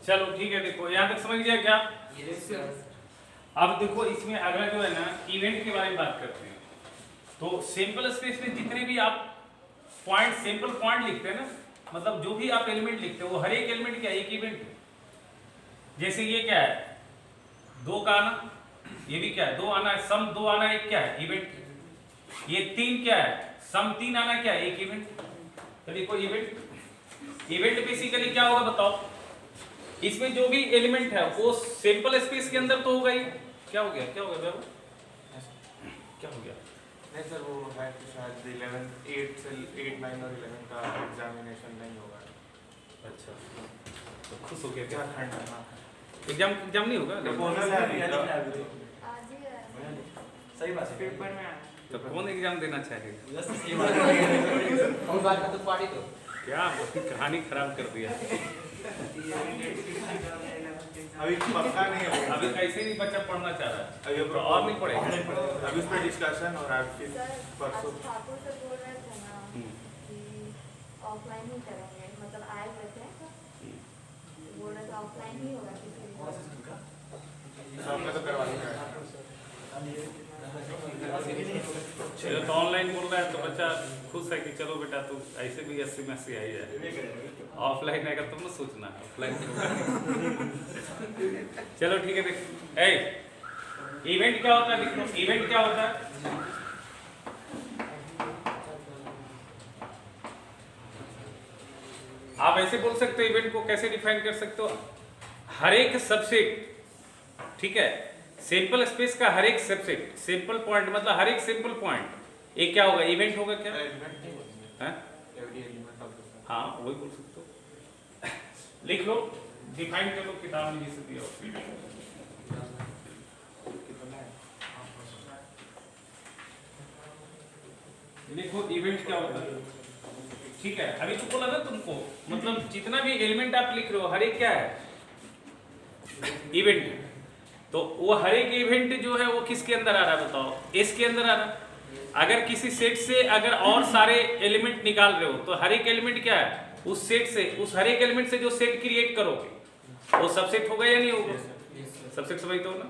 चलो ठीक है, देखो यहाँ तक समझ गया क्या? अब देखो इसमें अगला जो है ना, इवेंट के बारे में बात करते हैं। तो सिंपल स्पेस में जितने भी आप पॉइंट, सिंपल पॉइंट लिखते हैं ना, मतलब जो भी आप एलिमेंट लिखते हो वो हर एक एलिमेंट क्या है, एक इवेंट है। जैसे ये क्या है, 2 का आना, ये भी क्या है 2 आना है, सम 2 आना एक क्या है इवेंट। ये 3 क्या है, सम 3 आना क्या है एक इवेंट। तो देखो इवेंट बेसिकली क्या होगा बताओ, इसमें जो भी एलिमेंट है वो सिंपल स्पेस के अंदर तो होगा ही। क्या हो गया बाबू, क्या हो गया? नहीं सर, वो है कि शायद 11, 8 से 8, 9 और 11 का एग्जामिनेशन नहीं होगा। अच्छा, तो खुश हो गया क्या? खंड हाँ, एग्जाम नहीं होगा? प्रपोजल है अभी। सही बात है, पेपर में आया तो कौन एग्जाम देना चाहेगा? जस्ट सही बात है। और बात का तो पार्टी तो क्या कहानी खराब कर दिया। अभी पक्का नहीं है, अभी कैसे नहीं बच्चा पढ़ना चाह रहा है, अभी तो और नहीं पढ़ेगा। अभी उस पर डिस्कशन और आज फिर परसों ठाकुर सर बोल रहे थे ना कि ऑफलाइन ही करेंगे, मतलब आए हुए थे बोल रहे थे ऑफलाइन ही होगा किसी सब में तो करवा देंगे। चलो तो ऑनलाइन बोल रहा है तो बच्चा खुश है कि चलो बेटा तू ऐसे भी 80 में 80 आई है। ऑफलाइन आएगा तुम ना सोचना ऑफलाइन। चलो ठीक है, देख इवेंट क्या होता है, देखो इवेंट क्या होता है। आप ऐसे बोल सकते हो, इवेंट को कैसे डिफाइन कर सकते हो, हर एक सबसेट, ठीक है, सिंपल स्पेस का हर एक सबसेट, सिंपल पॉइंट मतलब हर एक सिंपल पॉइंट एक क्या होगा, इवेंट होगा क्या? इवेंट नहीं बोलेंगे, हाँ एवरी एलिमेंट ऑफ द हाँ वही बोल सकते हो। लिख लो, डिफाइन कर लो किताब में जैसे दिया हो। कितना है? देखो इवेंट क्या होता है, ठीक है। अभी तो बोला ना तुमको, मतलब जितना भी एलिमेंट आप लिख रहे हो हर एक क्या है, इवेंट। तो वो हर एक इवेंट जो है वो किसके अंदर आ रहा है बताओ, एस के अंदर आ रहा है। अगर किसी सेट से अगर और सारे एलिमेंट निकाल रहे हो तो हर एक एलिमेंट क्या है, उस सेट से, उस हर एक एलिमेंट से जो सेट क्रिएट करोगे वो सबसेट होगा या नहीं होगा? सबसेट समझते हो ना।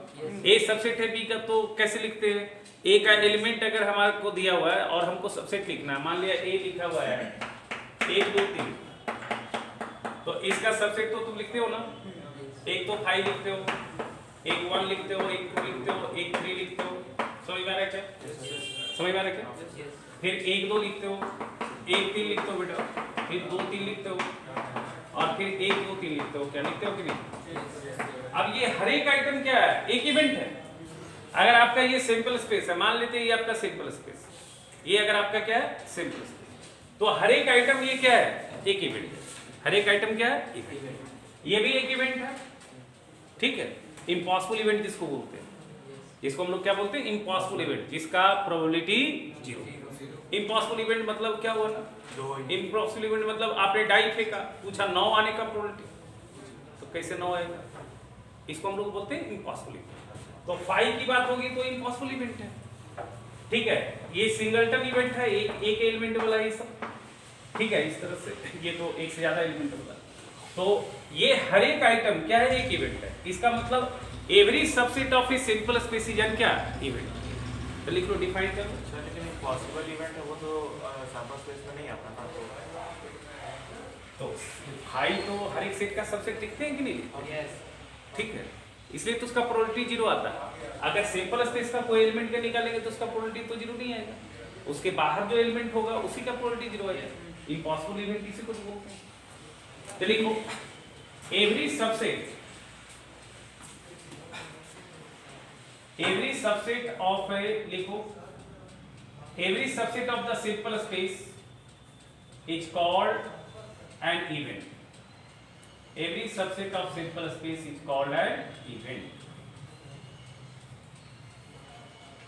ए सबसेट है बी का, तो कैसे लिखते हैं, ए का एलिमेंट अगर हमारे को दिया हुआ है और हमको सबसेट लिखना है, मान लिया ए लिखा हुआ है 1 2 3, तो इसका सबसेट तो तुम लिखते हो ना, एक तो 5 लिखते हो, एक 1 लिखते हो, एक 2 लिखते हो, एक 3 लिखते हो। समझ में आ रहा है क्या? समझ में आ रहा है क्या? फिर 1 2 लिखते हो, 1 3 लिखते हो बेटा, फिर 2 3 लिखते हो, और फिर 1 2 3 लिखते हो। क्या लिखते हो कि नहीं? अब ये हर एक आइटम क्या है, एक इवेंट है। अगर आपका ये सिंपल स्पेस है, मान लेते हैं ये आपका सिंपल स्पेस, ये अगर आपका क्या है सिंपल स्पेस, तो हर एक आइटम ये क्या है, एक इवेंट है। हर एक आइटम क्या है, इवेंट। ये भी एक इवेंट है, ठीक है। इम्पॉसिबल इवेंट जिसको बोलते हैं, जिसको हम लोग क्या बोलते हैं, इम्पॉसिबल इवेंट, जिसका प्रोबेबिलिटी 0। इम्पॉसिबल इवेंट मतलब क्या हुआ ना, इम्पॉसिबल इवेंट मतलब आपने डाई फेंका, पूछा 9 आने का प्रोबेबिलिटी, तो कैसे 9 आएगा, इसको हम लोग बोलते हैं इम्पॉसिबल इवेंट। तो 5 की बात होगी तो इम्पॉसिबल इवेंट है, ठीक है। ये सिंगलटन इवेंट है, एक एलिमेंट वाला ये सब, ठीक है। इस तरह से ये तो एक से ज्यादा एलिमेंट वाला, तो ये हर एक आइटम क्या है, एक इवेंट है। इसका मतलब every subset of a simple space is an क्या, इवेंट। तो लिख लो, डिफाइन कर लो। सर लेकिन पॉसिबल इवेंट है वो तो सैंपल स्पेस में नहीं आता ना, तो 5 तो हर एक सेट का सबसेट लिखते हैं कि नहीं, यस, ठीक है। इसलिए तो उसका प्रोबेबिलिटी 0 आता है। अगर सिंपल स्पेस का कोई एलिमेंट का निकालेंगे तो उसका प्रोबेबिलिटी तो 0 नहीं आएगा, उसके बाहर जो एलिमेंट होगा उसी का प्रोबेबिलिटी 0 आएगा। इम्पॉसिबल इवेंट इसी को बोलते हैं। तो लिखो, एवरी सबसेट ऑफ ए, लिखो every subset of the simple space is called an event. Every subset of simple space is called an event.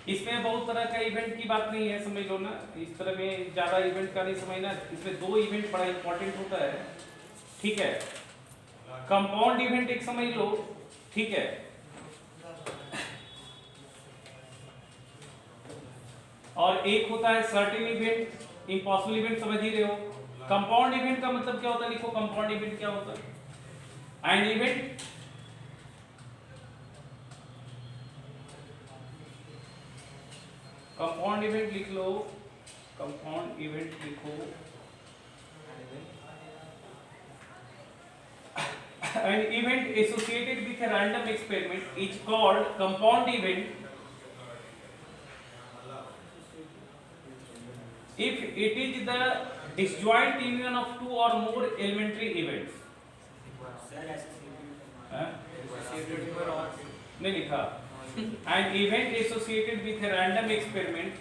इसमें बहुत तरह का इवेंट की बात नहीं है, समझ लो ना। इस तरह में ज्यादा इवेंट का नहीं समझना। इसमें 2 इवेंट बड़ा इंपॉर्टेंट होता है, ठीक है। कंपाउंड इवेंट एक समझ लो, ठीक है। और एक होता है सर्टेन इवेंट। इम्पॉसिबल इवेंट समझ ही रहे हो। कंपाउंड इवेंट का मतलब क्या होता है, लिखो कंपाउंड इवेंट क्या होता है। एंड इवेंट कंपाउंड इवेंट लिख लो, कंपाउंड इवेंट लिखो। An event associated with a random experiment is called compound event if it is the disjoint union of 2 or more elementary events. नहीं लिखा। An event associated with a random experiment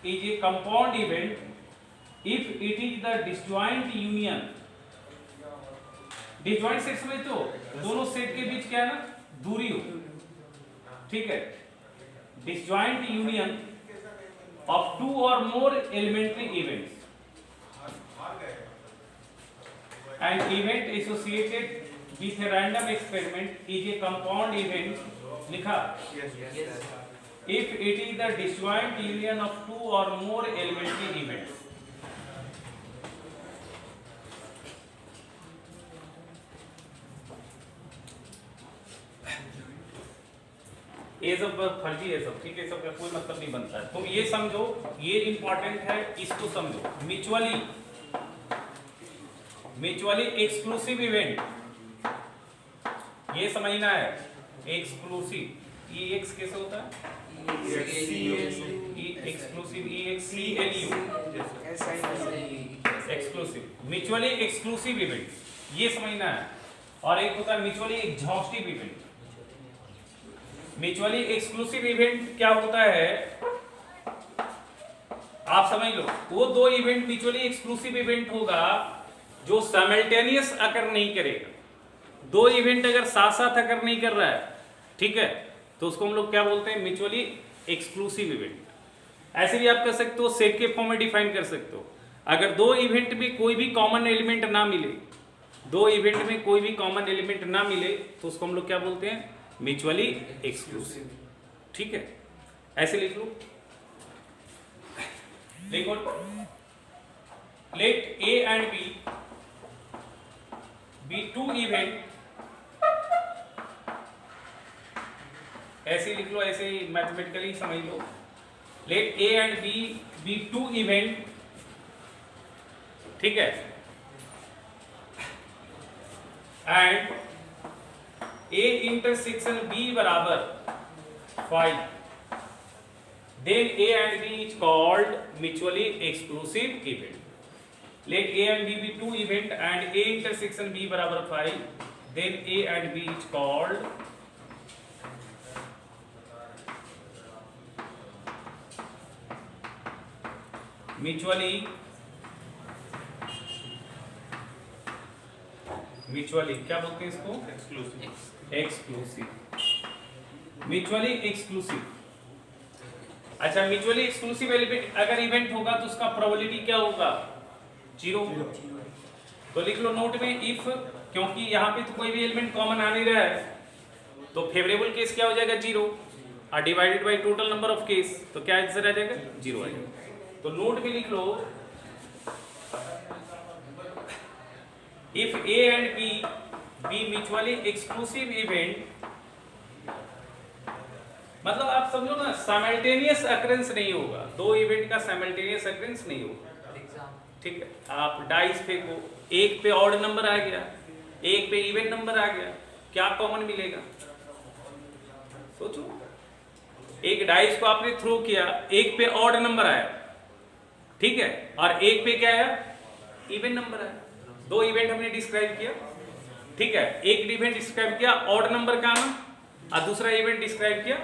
is a compound event if it is the disjoint union. Disjoint set समझते हो, दोनों set के बीच क्या है ना, दूरी हो, ठीक है। Disjoint union of 2 or more elementary events. And event associated with a random experiment is a compound event, लिखा, if it is the disjoint union of 2 or more elementary events. ये सब फर्जी है सब, ठीक है। सब का कोई मतलब नहीं बनता है। तुम ये समझो, ये इंपॉर्टेंट है, इसको समझो। म्यूचुअली एक्सक्लूसिव इवेंट, ये समझना है। एक्सक्लूसिव, ई एक्स कैसे होता है, exclusive, exclusive, mutually exclusive event, ये समझना है। और एक होता है mutually exhaustive event. Mutually exclusive event क्या होता है, आप समझ लो, वो दो इवेंट म्यूचुअली एक्सक्लूसिव इवेंट होगा जो साइमल्टेनियस अकर नहीं करेगा। दो इवेंट अगर साथ साथ अकर नहीं कर रहा है, ठीक है, तो उसको हम लोग क्या बोलते हैं, म्यूचुअली एक्सक्लूसिव इवेंट। ऐसे भी आप कर सकते हो, सेट के फॉर्म में डिफाइन कर सकते हो। अगर दो इवेंट में कोई भी कॉमन एलिमेंट ना मिले, दो इवेंट में कोई भी कॉमन एलिमेंट ना मिले, तो उसको हम लोग क्या बोलते हैं, म्यूचुअली एक्सक्लूसिव। ठीक है, ऐसे लिख लो। देखो, let A and B two event, ऐसे लिख लो, ऐसे ही मैथमेटिकली समझ लो। Let A and B two event, ठीक है, एंड ए इंटरसेक्शन बी बराबर 5, then A and B is called mutually exclusive event. Let A and B be two event and A intersection B बराबर 5, then A and B is called mutually क्या बोलते हैं इसको, exclusive, mutually exclusive. अच्छा, mutually exclusive element अगर event होगा तो उसका प्रोबेबिलिटी क्या होगा, 0। तो लिख लो नोट में, इफ, क्योंकि यहाँ पे तो कोई भी एलिमेंट कॉमन आ नहीं रहा है, तो फेवरेबल केस क्या हो जाएगा, 0, और divided by total number of case, तो क्या आंसर आ जाएगा, 0 आ जाएगा। तो नोट में लिख लो, if A and B mutually exclusive event, मतलब आप समझो ना, साइमल्टेनियस अकरेंस नहीं होगा, दो इवेंट का साइमल्टेनियस अकरेंस नहीं होगा। ठीक है, आप डाइस फेंको, एक पे ऑड नंबर आ गया, एक पे इवन नंबर आ गया, क्या कॉमन मिलेगा, सोचो। एक डाइस को आपने थ्रो किया, एक पे ऑड नंबर आया, ठीक है, और एक पे क्या आया, इवन नंबर आया। दो इवेंट हमने डिस्क्राइब किया, ठीक है, एक इवेंट डिस्क्राइब किया ऑड नंबर का आना, और दूसरा इवेंट डिस्क्राइब किया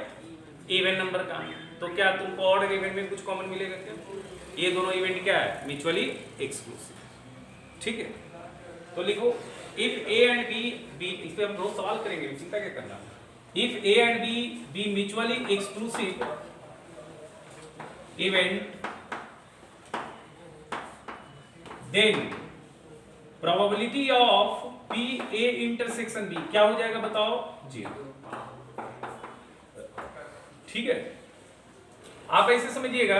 इवन नंबर का आना। तो क्या तुमको ऑड इवेंट में कुछ कॉमन मिलेगा क्या, ये दोनों इवेंट क्या है, म्यूचुअली एक्सक्लूसिव। ठीक है, तो लिखो, इफ ए एंड बी, इस पे हम रोज सवाल करेंगे, चिंता क्या करना। If A and B mutually exclusive event, then probability of P A intersection B क्या हो जाएगा, बताओ, 0। ठीक है, आप ऐसे समझिएगा,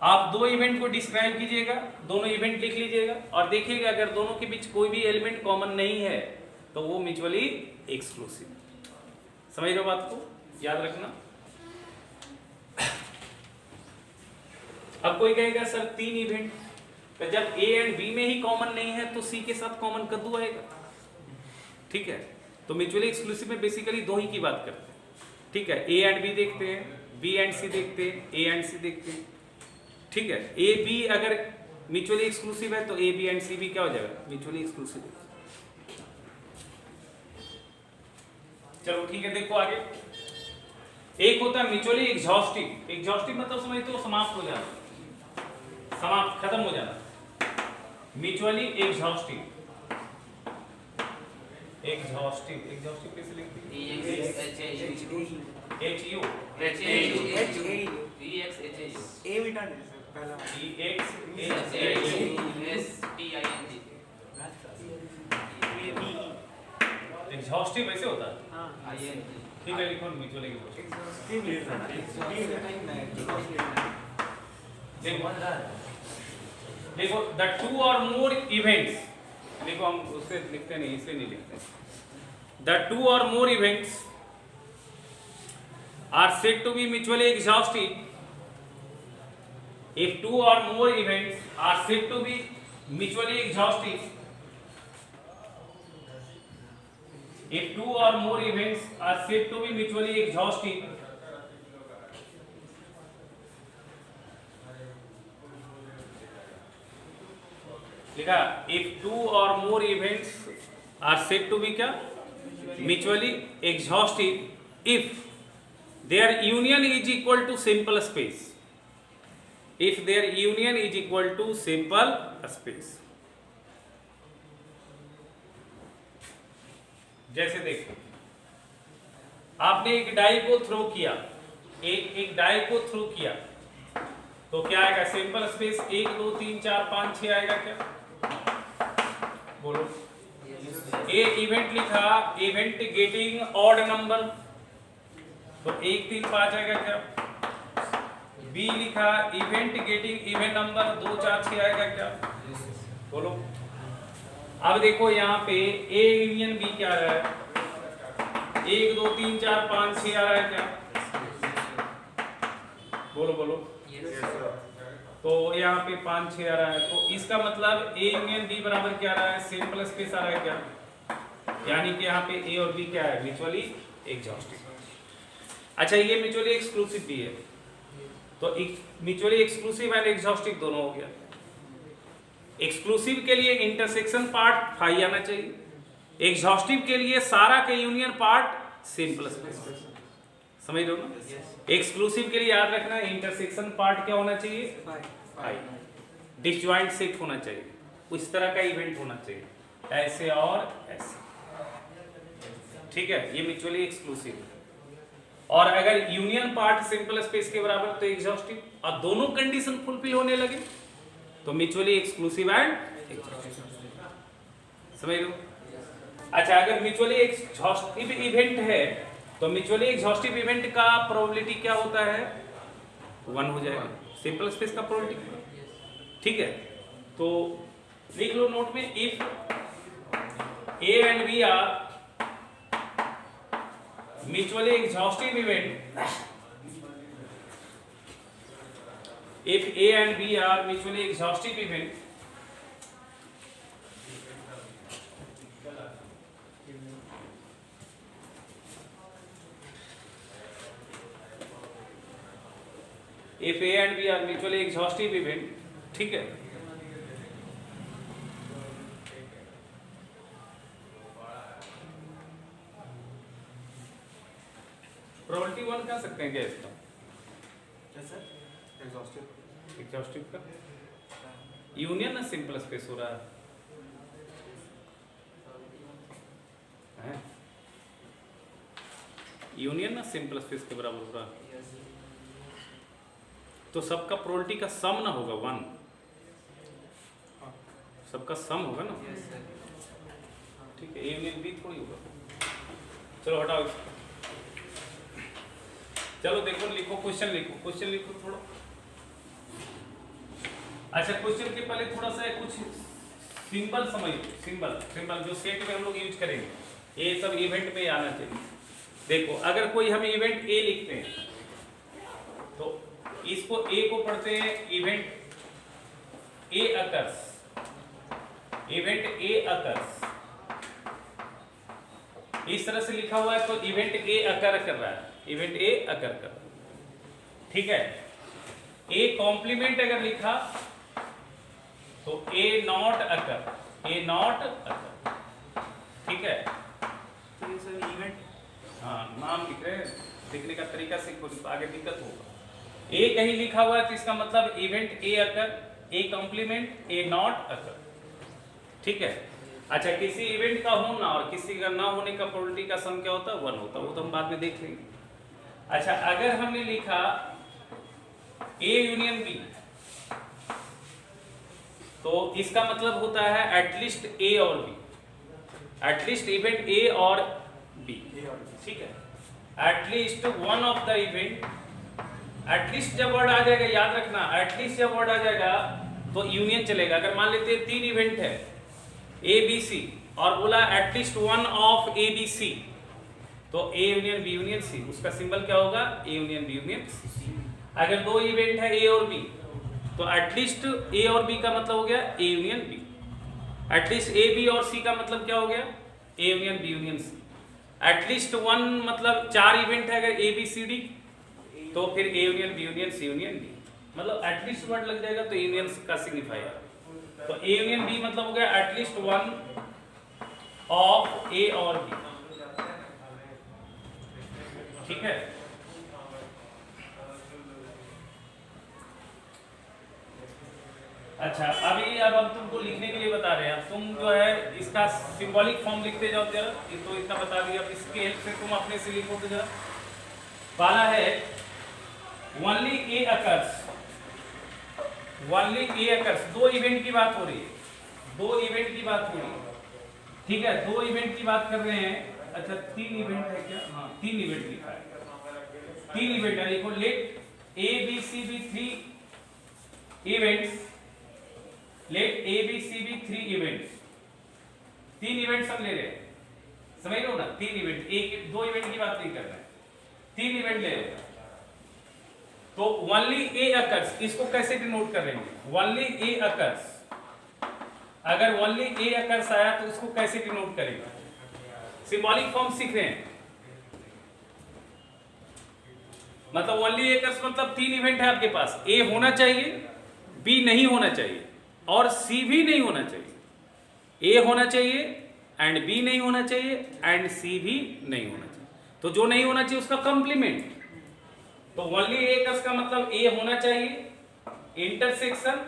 आप दो इवेंट को डिस्क्राइब कीजिएगा, दोनों इवेंट लिख लीजिएगा, और देखिएगा अगर दोनों के बीच कोई भी एलिमेंट कॉमन नहीं है तो वो म्यूचुअली एक्सक्लूसिव। समझ रहे हो बात को, याद रखना। अब कोई कहेगा सर 3 इवेंट, तो जब ए एंड बी में ही कॉमन नहीं है तो सी के साथ कॉमन कद्दू आएगा। ठीक है, तो म्यूचुअली एक्सक्लूसिव में बेसिकली दो ही की बात करते हैं। ठीक है, ए एंड बी देखते हैं, बी एंड सी देखते हैं, ए एंड सी देखते हैं। ठीक है, ए बी अगर म्यूचुअली एक्सक्लूसिव है तो ए बी एंड सी भी क्या हो जाएगा, म्यूचुअली एक्सक्लूसिव है। चलो ठीक है, देखो आगे। एक होता है म्यूचुअली एग्जॉस्टिव। एग्जॉस्टिव मतलब समझते हो, समाप्त हो जाना, समाप्त, खत्म हो जाना। म्यूचुअली एग्जॉस्टिव, एग्जॉस्टिव कैसे लिखते हैं, HU एग्जॉस्टिव ऐसे होता है। ठीक है, लिखो म्यूचुअली देखो, द टू और मोर इवेंट्स, देखो हम उससे लिखते नहीं, इसलिए नहीं लिखते। द टू और मोर events are said to be mutually exhaustive if two or more events are said to be mutually exhaustive, if two or more events are said to be mutually exhaustive, लिखा, if two or more events are said to be क्या, mutually exhaustive if their union is equal to simple space, if there union is equal to simple space. जैसे देखो, आपने एक die को throw किया, एक die को थ्रो किया, तो क्या आएगा? सिंपल स्पेस 1 2 3 4 5 6 आएगा क्या? बोलो। ए इवेंट लिखा, इवेंट गेटिंग ऑड नंबर, तो 1 3 5 आएगा क्या? बी लिखा, इवेंट गेटिंग इवन नंबर, 2 4 6 आएगा क्या? बोलो। अब देखो यहाँ पे ए यूनियन बी क्या आ रहा है? 1 2 3 4 5 6 आ रहा है क्या? बोलो बोलो। तो यहाँ पे 5 6 आ रहा है, तो इसका मतलब ए यूनियन बी बराबर क्या आ रहा है? सिंपल स्पेस आ रहा है क्या? यानी कि यहाँ पे ए और बी क्या है? Mutually exhaustive. अच्छा, ये म्यूचुअली एक्सक्लूसिव भी है, तो म्यूचुअली एक्सक्लूसिव एंड एग्जॉस्टिव दोनों हो गया। एक्सक्लूसिव के लिए इंटरसेक्शन पार्ट फाई आना चाहिए, एग्जॉस्टिव के लिए सारा के यूनियन पार्ट सिंपल स्पेस। समझ रहे हो ना? एक्सक्लूसिव के लिए याद रखना इंटरसेक्शन पार्ट क्या होना चाहिए? फाई। डिसजॉइंट सेट होना चाहिए, उस तरह का इवेंट होना चाहिए, ऐसे और ऐसे। ठीक है, ये म्यूचुअली एक्सक्लूसिव है। और अगर यूनियन पार्ट सिंपल स्पेस के बराबर तो एग्जॉस्टिव, और दोनों कंडीशन फुलफिल होने लगे तो म्यूचुअली एक्सक्लूसिव एंड एग्जॉस्टिव। समझ लो? अच्छा, अगर म्यूचुअली एग्जॉस्टिव इवेंट है तो म्यूचुअली एग्जॉस्टिव इवेंट का प्रोबेबिलिटी क्या होता है? 1 हो जाएगा, सिंपल स्पेस का प्रोबेबिलिटी। ठीक है, तो लिख लो नोट में, if A and B are mutually exhaustive event, if A and B are mutually exhaustive event, if A and B are mutually exhaustive event, ठीक है, प्रोबेबिलिटी 1 कह सकते हैं क्या इसका? एग्जॉस्टिव का यूनियन ना सिंपल स्पेस हो रहा है, यूनियन ना सिंपल स्पेस के बराबर हो रहा है, तो सबका प्रोबेबिलिटी का सम ना होगा 1, सबका सम होगा ना। ठीक है, ए यूनियन बी थोड़ी होगा। चलो हटाओ इसको। चलो देखो, लिखो क्वेश्चन, क्वेश्चन लिखो थोड़ा। अच्छा, क्वेश्चन के पहले थोड़ा सा कुछ सिंबल समझो, सिंबल जो सेट में हम लोग यूज करेंगे, ये सब इवेंट में आना चाहिए। देखो, अगर कोई हम इवेंट ए लिखते हैं तो इसको ए को पढ़ते हैं event A occurs, event A occurs, इस तरह से लिखा हुआ है तो इवेंट ए अकर कर रहा है, इवेंट ए अकर कर रहा है। ठीक है, ए कॉम्प्लीमेंट अगर लिखा तो ए not occur, A not occur. ठीक है, तो ये सब इवेंट, हाँ नाम लिख रहे हैं, लिखने का तरीका से आगे दिक्कत होगा। ए कहीं लिखा हुआ है तो इसका मतलब event A occur, A complement, A not occur. ठीक है, अच्छा, किसी इवेंट का होना और किसी का ना होने का प्रोबेबिलिटी का सम क्या होता है? 1 होता है, वो तो हम बाद में देख लेंगे। अच्छा, अगर हमने लिखा ए यूनियन बी तो इसका मतलब होता है एटलीस्ट ए और बी, एटलीस्ट इवेंट ए और बी। ठीक है, at least one of the event, at least जब वर्ड आ जाएगा याद रखना, एटलीस्ट जब वर्ड आ जाएगा तो यूनियन चलेगा। अगर मान लेते हैं 3 इवेंट है ए बी सी और बोला at least one of A B C, तो A union B union C, उसका सिंबल क्या होगा? A union B union C. अगर 2 इवेंट है ए और बी तो एटलीस्ट ए और बी का मतलब हो गया A union B, at least A B और सी का मतलब क्या हो गया? A union B union C. At least 1 मतलब 4 इवेंट है अगर ए बी सी डी तो फिर A union B union C union D, मतलब एटलीस्ट वर्ड लग जाएगा तो यूनियन का सिग्निफायर। तो ए यूनियन बी मतलब हो गया एटलीस्ट 1 ऑफ ए और बी। ठीक है, अच्छा, अभी अब हम तुमको लिखने के लिए बता रहे हैं। तुम जो है इसका सिंबॉलिक फॉर्म लिखते जाओ जरा। ये तो इतना बता दिया, अब इसके हेल्प से तुम अपने से लिखो तो जरा। पहला है ओनली ए अकर्स। ओनली ए अकर्स, दो इवेंट की बात हो रही है, दो इवेंट की बात हो रही है, ठीक है, दो इवेंट की बात कर रहे हैं। अच्छा, 3 इवेंट है क्या? हाँ, 3 इवेंट लिखा है, 3 इवेंट है। देखो, let A B C B 3 events, let A B C B 3 events. 3 events हम ले रहे हैं, समझ लो ना, 3 इवेंट, एक दो इवेंट की बात नहीं कर रहे हैं, 3 इवेंट ले रहे हैं। तो ओनली ए अकर्स, इसको कैसे डिनोट कर रहे हैं? ओनली ए अकर्स, अगर ओनली ए अकर्स आया तो उसको कैसे डिनोट करेंगे? सिंबॉलिक फॉर्म सीख रहे हैं, मतलब ओनली ए अकर्स मतलब 3 इवेंट है आपके पास, ए होना चाहिए, बी नहीं होना चाहिए और सी भी नहीं होना चाहिए। ए होना चाहिए एंड बी नहीं होना चाहिए एंड सी भी नहीं होना चाहिए। तो जो नहीं होना चाहिए उसका कॉम्प्लीमेंट। तो ओनली ए अकर्स का मतलब ए होना चाहिए इंटरसेक्शन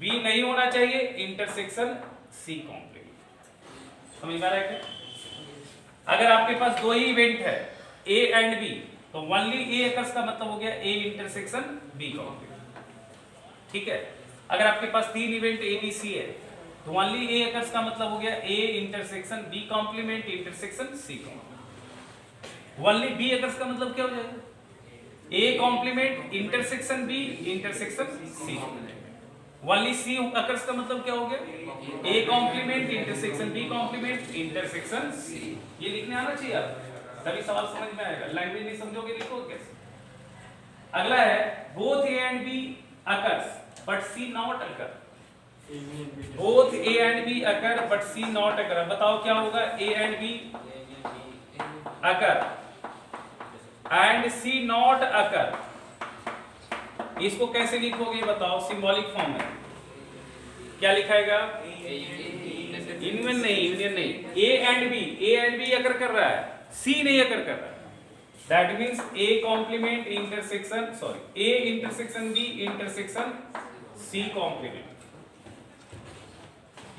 बी नहीं होना चाहिए इंटरसेक्शन सी कॉम्प्लीमेंट। समझ में आ रहा है क्या? अगर आपके पास दो ही इवेंट है ए एंड बी, तो ओनली ए अकर्स का मतलब हो गया ए इंटरसेक्शन बी कॉम्प्लीमेंट, ठीक है। अगर आपके पास 3 इवेंट ए बी सी है, तो ओनली ए अकर्स का मतलब हो गया A intersection B complement intersection C complement. Only B occurs का मतलब क्या हो जाएगा? A complement intersection B intersection C. Only C occurs का मतलब क्या हो गया? A complement intersection B complement intersection C. ये लिखने आना चाहिए आपको, तभी सवाल समझ में आएगा। लैंग्वेज नहीं समझोगे लिखो कैसे? अगला है both A and B occurs but C not occur. Both A and B occur but C not occur. बताओ क्या होगा? A and B occur and C not occur. इसको कैसे लिखोगे बताओ? सिंबॉलिक फॉर्म में क्या लिखाएगा? यूनियन नहीं, यूनियन नहीं, ए एंड बी अकर कर रहा है, सी नहीं अकर कर रहा है। That means A complement intersection, sorry, A intersection B intersection C complement.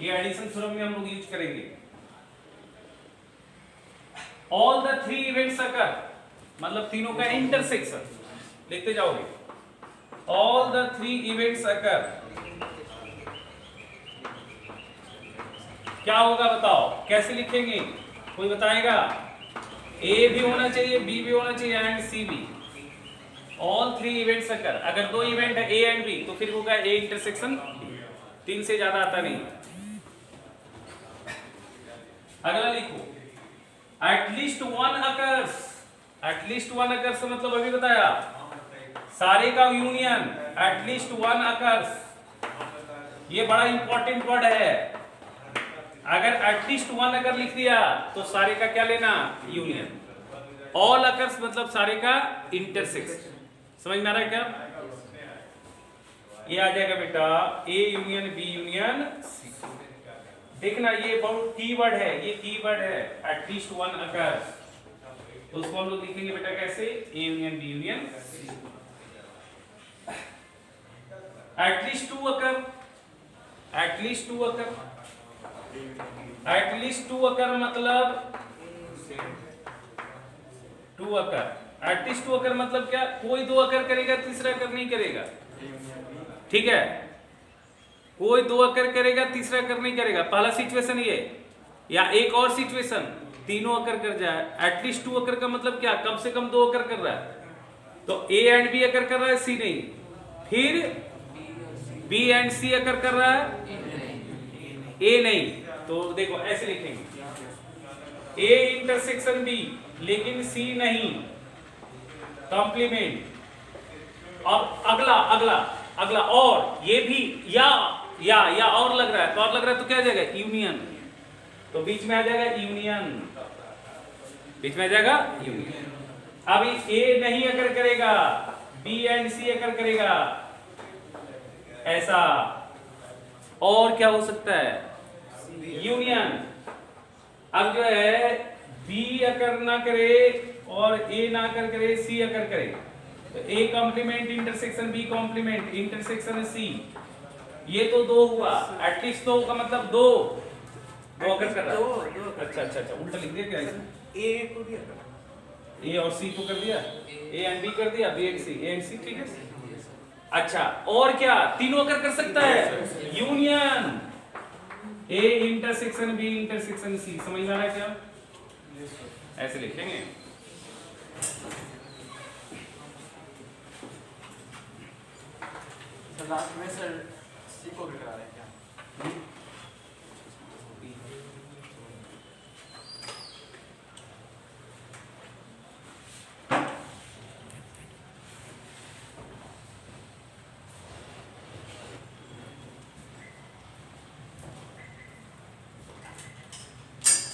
ये एडिशन थ्योरम में हम लोग यूज करेंगे। ऑल द 3 इवेंट्स अकर मतलब तीनों का इंटरसेक्शन लिखते जाओगे। ऑल द 3 इवेंट्स अकर, क्या होगा बताओ? कैसे लिखेंगे? कोई बताएगा? ए भी होना चाहिए, बी भी होना चाहिए एंड सी भी। ऑल 3 इवेंट्स अकर। अगर 2 इवेंट है ए एंड बी तो फिर होगा ए इंटरसेक्शन बी। 3 से ज्यादा आता नहीं। अगला लिखो, एटलीस्ट 1 अकर्स। एटलीस्ट 1 अकर्स मतलब अभी बताया सारे का यूनियन। एटलीस्ट 1 अकर्स, ये बड़ा इंपॉर्टेंट वर्ड है। अगर एटलीस्ट 1 अकर लिख दिया तो सारे का क्या लेना? यूनियन। ऑल अकर्स मतलब सारे का इंटरसेक्शन। समझ में आ रहा है क्या? ये आ जाएगा बेटा A union B union C. देखना ये बहुत कीवर्ड है, ये कीवर्ड है एटलीस्ट 1 अकर्स। तो उसको हम लोग लिखेंगे बेटा कैसे? A union B union C. At least 2 occur, at least 2 occur, at least 2 occur मतलब 2 अकर। एटलीस्ट 2 अकर मतलब क्या? कोई 2 अकर करेगा, तीसरा अकर नहीं करेगा, ठीक है। कोई 2 अकर करेगा, तीसरा अकर नहीं करेगा। पहला सिचुएशन ये, या एक और सिचुएशन तीनों अकर कर जाए। एटलीस्ट 2 अकर का मतलब क्या? कम से कम 2 अकर कर रहा है। तो ए एंड बी अकर कर रहा है, सी नहीं। फिर बी एंड सी अकर कर रहा है, ए नहीं। तो देखो ऐसे लिखेंगे, ए इंटरसेक्शन बी लेकिन सी नहीं, कॉम्प्लीमेंट। अब अगला अगला अगला और ये भी या और लग रहा है, तो और लग रहा है तो क्या आ जाएगा? यूनियन। तो बीच में आ जाएगा यूनियन, बीच में आ जाएगा यूनियन। अब ए नहीं अकर करेगा, बी एंड सी अकर करेगा, ऐसा। और क्या हो सकता है? यूनियन। अब जो है बी अकर ना करे और ए ना अकर करे, सी अकर करे, तो A complement intersection B complement intersection C. ये तो 2 हुआ, एटलीस्ट 2 का मतलब 2 अगर कर रहा है। दो अच्छा अच्छा अच्छा, उल्टा लिख दिया क्या इसमें? ए को दिया ए और सी को कर दिया, ए एंड बी कर दिया, B and C, A and C, ठीक है। अच्छा और क्या, तीनों अगर कर सकता है, union A intersection B intersection C, समझ में आ रहा है क्या? ऐसे लिखेंगे। लास्ट में सर सी को भी करा रहे हैं क्या?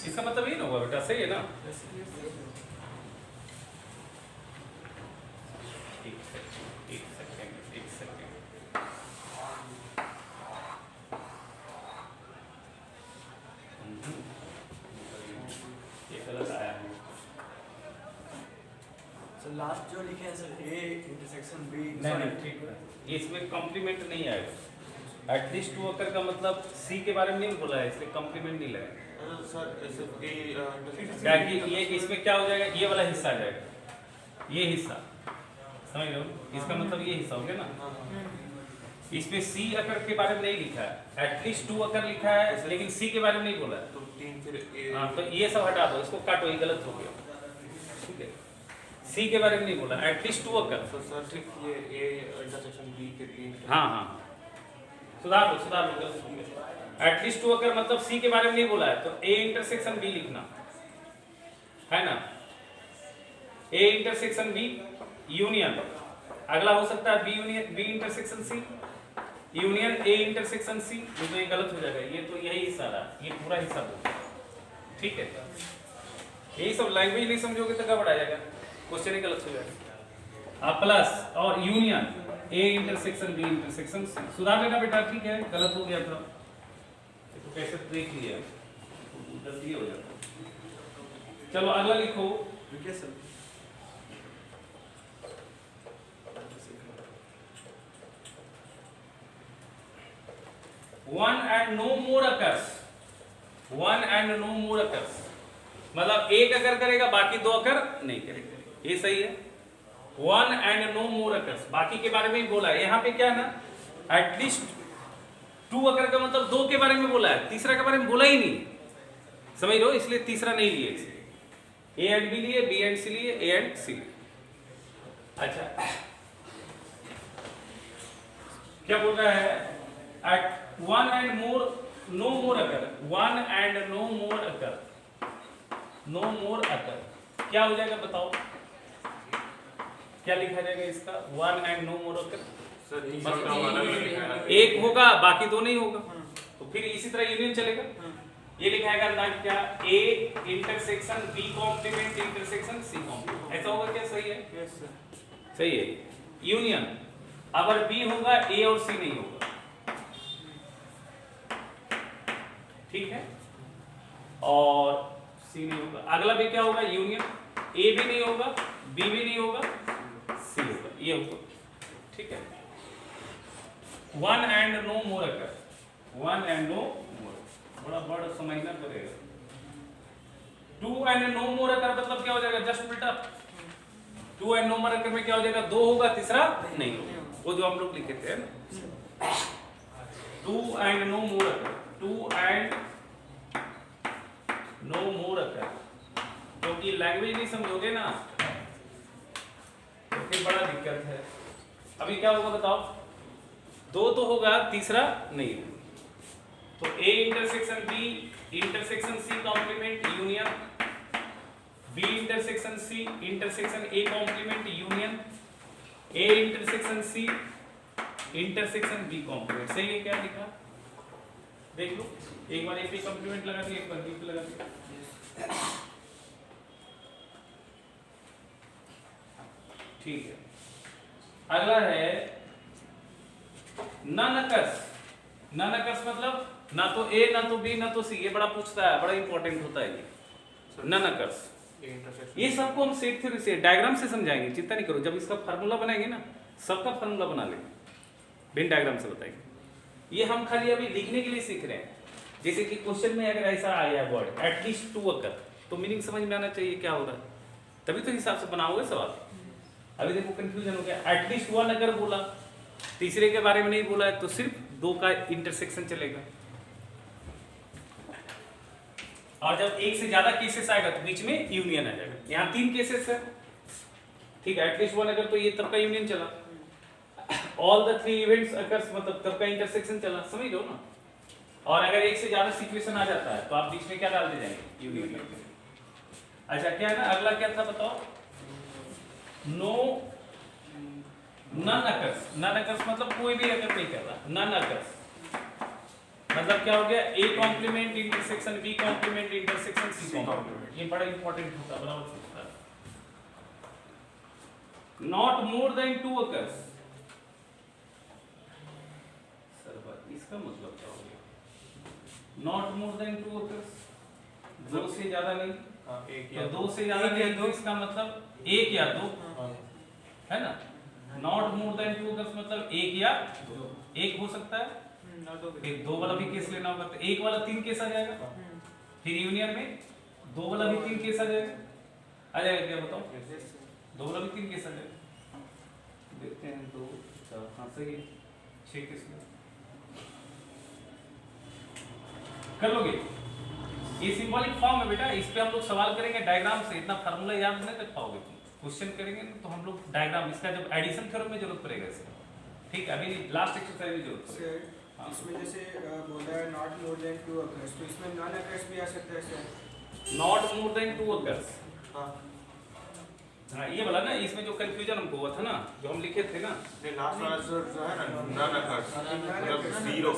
इसका मतलब ये ना होगा बेटा, सही है ना? एक सेकंड ये गलत आया है। सर लास्ट जो लिखे हैं सर ए इंटरसेक्शन बी नहीं ठीक है, ये इसमें कॉम्प्लीमेंट नहीं आएगा। एटलीस्ट 2 अकर का मतलब सी के बारे में नहीं बोला है, इसलिए कॉम्प्लीमेंट नहीं लगेगा। सर सिर्फ ए क्या कि ये इसमें क्या हो जाएगा, ये वाला हिस्सा आ जाएगा, ये हिस्सा, समझ रहे हो? इसका मतलब ये हिस्सा हो गया ना। इसमें सी अकर के बारे में नहीं लिखा है, एटलीस्ट 2 अकर लिखा है, लेकिन सी के बारे में नहीं बोला है। तो 3 फिर ए। हाँ तो ये सब हटा दो, इसको काटो, ये गलत हो गया, ठीक है। सी के बारे में नहीं बोला, एटलीस्ट 2 अकर। तो सर सिर्फ ये ए इंटरसेक्शन बी के 3। हाँ हाँ सुधार लो गलत हो गया। एटलीस्ट 2 अकर मतलब सी के बारे में नहीं बोला है, तो ए इंटरसेक्शन बी लिखना है ना, ए इंटरसेक्शन बी यूनियन। अगला हो सकता है B union B intersection C, union A intersection C. तो ये गलत हो जाएगा, ये तो यही हिस्सा रहा, ये पूरा हिस्सा बोल, ठीक है। यही सब लैंग्वेज नहीं समझोगे तो गड़बड़ आ जाएगा, क्वेश्चन ही गलत हो जाएगा। अब प्लस और union A intersection B intersection C, सुधार लेना बेटा, ठीक है। गलत हो गया था तो कैसे देख लिया, जल्दी हो जाता। चलो अगला लिखो, लिखे sir 1 and no more occurs, 1 and no more occurs मतलब एक अगर करेगा बाकी 2 अकर नहीं करेगा, ये सही है। 1 and no more occurs, बाकी के बारे में ही बोला है। यहाँ पे क्या है ना, एटलीस्ट 2 अकर का मतलब 2 के बारे में बोला है, तीसरा के बारे में बोला ही नहीं, समझ लो, इसलिए तीसरा नहीं लिए, इसलिए ए एंड बी लिए, बी एंड सी लिए, ए एंड सी लिए। अच्छा क्या बोल रहा है, eight 1 and more no more occur, 1 and no more occur, no more occur क्या हो जाएगा बताओ, क्या लिखा जाएगा इसका? 1 and no more occur sir मतलब एक होगा बाकी 2 नहीं होगा, तो फिर इसी तरह यूनियन चलेगा। ये लिखाएगा ना क्या, A intersection B complement intersection C complement, ऐसा होगा क्या? सही है, यस सर। सही है। यूनियन अगर बी होगा ए और सी नहीं होगा, ठीक है, और सी नहीं होगा। अगला भी क्या होगा, यूनियन ए भी नहीं होगा, बी भी नहीं होगा, सी होगा, ये होगा, ठीक है। 1 and no more occur, 1 and no more, बड़ा बड़ा समझना पड़ेगा। 2 and no more occur मतलब क्या हो जाएगा, जस्ट उल्टा। 2 and no more occur में क्या हो जाएगा, 2 होगा तीसरा नहीं होगा, वो जो हम लोग लिखे थे ना। 2 and no more occur, 2 and no more occur, क्योंकि लैंग्वेज नहीं समझोगे ना तो फिर बड़ा दिक्कत है। अभी क्या होगा बताओ, 2 तो होगा तीसरा नहीं होगा, तो A intersection B intersection C complement union, B intersection C intersection A complement union, A intersection C intersection B complement. सही है क्या लिखा, देख लो एक बार ए पे कॉम्प्लीमेंट लगा दिया, एक बार बी पे लगा दिया, ठीक है। अगला है ननकस। ननकस मतलब ना तो ए ना तो बी ना तो सी, ये बड़ा पूछता है, बड़ा इंपॉर्टेंट होता है ये ननकस। ये सबको हम सेट थ्योरी से डायग्राम से समझाएंगे, चिंता नहीं करो। जब इसका फार्मूला बनाएंगे ना, सबका फार्मूला बना लेंगे, बिन डायग्राम से बताएंगे। ये हम खाली अभी लिखने के लिए सीख रहे हैं। जैसे कि क्वेश्चन में अगर ऐसा आया वर्ड एटलीस्ट 2 अकर, तो मीनिंग समझ में आना चाहिए क्या हो रहा है, तभी तो हिसाब से बनाओगे सवाल। अभी देखो कंफ्यूजन हो गया, एटलीस्ट 1 अगर बोला, तीसरे के बारे में नहीं बोला है, तो सिर्फ 2 का इंटरसेक्शन चलेगा। और जब एक से ज्यादा केसेस आएगा तो बीच में यूनियन आ जाएगा। यहाँ 3 केसेस है, ठीक है, एटलीस्ट 1 अगर, तो ये तब का यूनियन चला। ऑल द 3 इवेंट्स अकर्स, मतलब तब का इंटरसेक्शन चला, समझ लो ना। और अगर एक से ज्यादा सिचुएशन आ जाता है तो आप बीच में क्या डालते जाएंगे, यूनियन। अच्छा क्या है ना, अगला क्या था बताओ, no none occurs. None occurs मतलब कोई भी अगर नहीं कर रहा, नन अकर्स मतलब क्या हो गया, A complement intersection B complement intersection C complement. ये बड़ा इंपॉर्टेंट होता है, बराबर पूछता है। नॉट मोर देन 2 अकर्स, इसका मतलब क्या हो गया, नॉट मोर देन 2 अकर्स, 2 से ज्यादा नहीं। एक तो या 2 से ज्यादा नहीं, तो इसका मतलब 1 या 2 है ना। नॉट मोर देन 2 अकर्स मतलब 1 या 2, 1 हो सकता है, एक 2 वाला भी केस लेना होगा, तो 1 वाला 3 केस आ जाएगा। फिर यूनियन में 2 वाला भी 3 केस आ जाएगा, क्या बताओ, 2 वाला भी 3 केस आ जाएगा। देखते हैं 2 4 हाँ सही है, 6 केस कर लोगे। ये सिंबॉलिक फॉर्म है बेटा, इस पे हम लोग सवाल करेंगे डायग्राम से, इतना फार्मूला याद नहीं रख पाओगे तुम। क्वेश्चन करेंगे तो हम लोग डायग्राम, इसका जब एडिशन थ्योरम में जरूरत पड़ेगा इसे, ठीक है, अभी लास्ट एक्सरसाइज में जरूरत पड़ेगा। इसमें जैसे बोला है नॉट मोर देन 2 अकर्स, तो इसमें नॉन अकर्स भी आ सकता है sir. Not more than 2 occurs, हाँ ये वाला ना, इसमें जो कंफ्यूजन हमको हुआ था ना, जो हम लिखे थे ना, नहीं लास्ट वाला जो है ना नन अकर्स मतलब 0।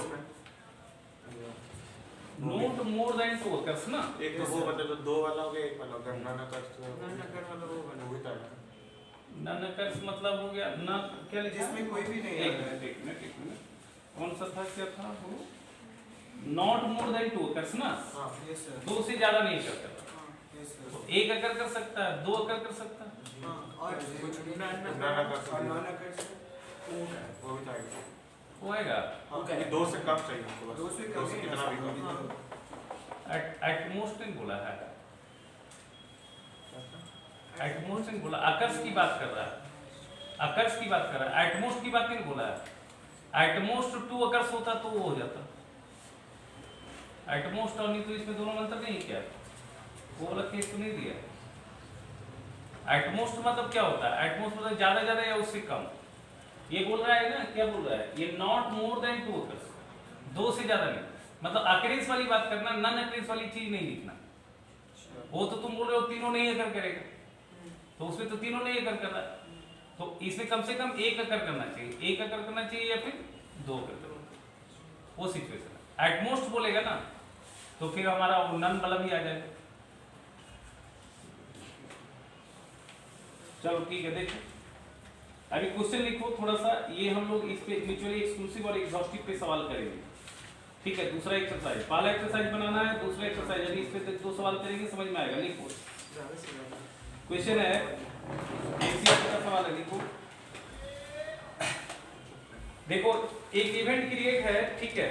नॉट मोर देन 2 अकर्स ना, एक तो वो मतलब 2 वाला हो गया, एक वाला हो गया नन अकर्स। नॉन अकर वाला वो बना वही था नन अकर्स मतलब हो गया ना, क्या लिखा जिसमें कोई भी नहीं एक आता है। मिनट कौन सा था, क्या था वो, नॉट मोर देन 2 अकर्स ना, हाँ यस सर। 2 से ज्यादा नहीं कर सकता, हाँ यस सर। तो 1 अकर कर सकता है, 2 अकर कर सकता है, हाँ और कुछ नन अकर्स और नॉन अकर्स वो भी था एक। होएगा। हाँ क्योंकि 2 से कम चाहिए हमको बस, 2 से 2 से कम कितना भी कम। हाँ। एट मोस्ट नहीं बोला है, एट मोस्ट नहीं बोला, अकर्स की बात कर रहा है, अकर्स की बात कर रहा है, एट मोस्ट की बात नहीं बोला है। एट मोस्ट 2 अकर्स होता तो वो हो जाता, एट मोस्ट और नहीं, तो इसमें दोनों अंतर नहीं किया, वो वाला केस तो नहीं दिया। एट मोस्ट मतलब क्या होता है, एट मोस्ट मतलब ज्यादा ज्यादा या उससे कम। ये बोल रहा है ना, क्या बोल रहा है, ये नॉट मोर देन 2 अकर्स, 2 से ज्यादा नहीं, मतलब अकरेंस वाली बात करना, नन अकरेंस वाली चीज नहीं लिखना। वो तो तुम बोल रहे हो तीनों नहीं अकर करेगा, तो उसमें तो तीनों नहीं अकर कर रहा है, तो इसमें कम से कम 1 अकर करना चाहिए, 1 अकर करना चाहिए या फिर 2 अकर करना, वो सिचुएशन। एट मोस्ट बोलेगा ना तो फिर हमारा वो नन वाला भी आ जाएगा। चलो ठीक है, देखो अभी क्वेश्चन लिखो थोड़ा सा, ये हम लोग इस पे म्यूचुअली एक्सक्लूसिव और एग्जॉस्टिव पे सवाल करेंगे, ठीक है। दूसरा एक्सरसाइज, पहला एक्सरसाइज बनाना है, दूसरा एक्सरसाइज अभी इस पे 2 सवाल करेंगे, समझ में आएगा। लिखो क्वेश्चन है, एमसीक्यू का सवाल है, लिखो। देखो एक इवेंट क्रिएट है, ठीक है,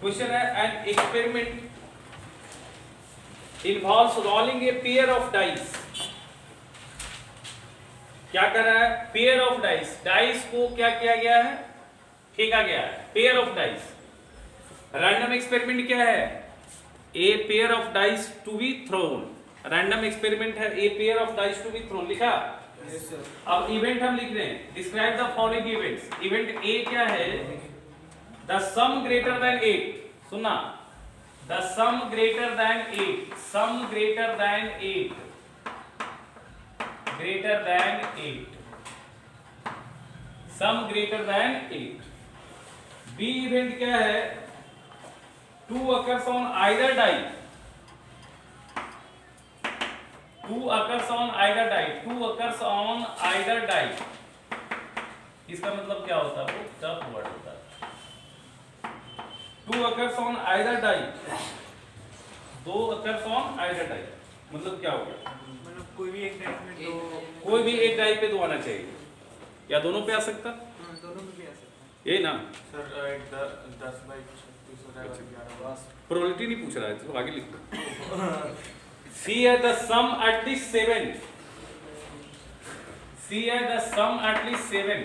क्वेश्चन है an experiment involves rolling A pair of dice. क्या कर रहा है, पेयर ऑफ डाइस, डाइस को क्या किया गया है, फेंका गया है, pair of dice. Random experiment क्या है, a pair of dice to be thrown, random experiment है, a pair of dice to be thrown, लिखा। Yes sir. अब इवेंट हम लिख रहे हैं, describe the following events. Event A क्या है, द सम ग्रेटर देन 8, सुनना, the sum greater than 8, sum greater than 8, greater than 8, sum greater than 8। B event क्या है, 2 occurs on either die, 2 occurs on either die, 2 occurs on either die। इसका मतलब क्या होता है, वो टफ वर्ड होता है। 2 occurs on either die, 2 occurs on either die मतलब क्या हो गया, मतलब कोई भी एक टाइप में कोई भी एक डाई पे 2 आना चाहिए, या दोनों पे आ सकता, दोनों में भी आ सकता है। ये ना सर एक 10 बाई 36 हो जाएगा 11 प्रोबेबिलिटी नहीं पूछ रहा है, चलो आगे लिखो। सी है the sum at least 7, C है the sum at least 7,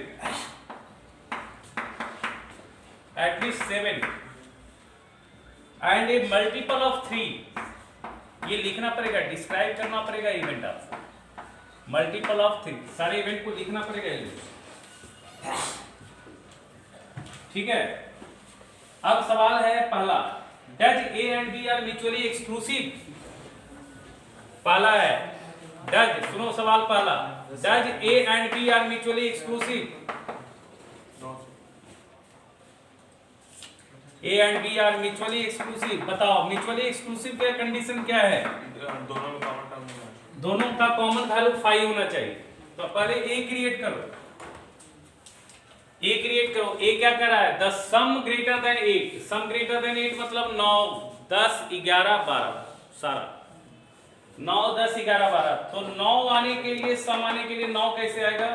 at least 7 and a multiple of 3। ये लिखना पड़ेगा, डिस्क्राइब करना पड़ेगा इवेंट आपको, मल्टीपल ऑफ 3 सारे इवेंट को लिखना पड़ेगा। ठीक है, अब सवाल है पहला, does A and B are mutually exclusive. पहला है डज, सुनो सवाल पहला, does A and B are mutually exclusive. A and B are mutually exclusive, बताओ म्यूचुअली एक्सक्लूसिव का कंडीशन क्या है? दोनों में कॉमन टर्म नहीं है, दोनों का कॉमन वैल्यू 5 होना चाहिए। तो पहले ए क्रिएट करो, ए क्रिएट करो। ए क्या कर रहा है? The sum greater than 8, sum greater than 8 मतलब 9 10 11 12, सारा 9 10 11 12। तो 9 आने के लिए, सम आने के लिए 9 कैसे आएगा?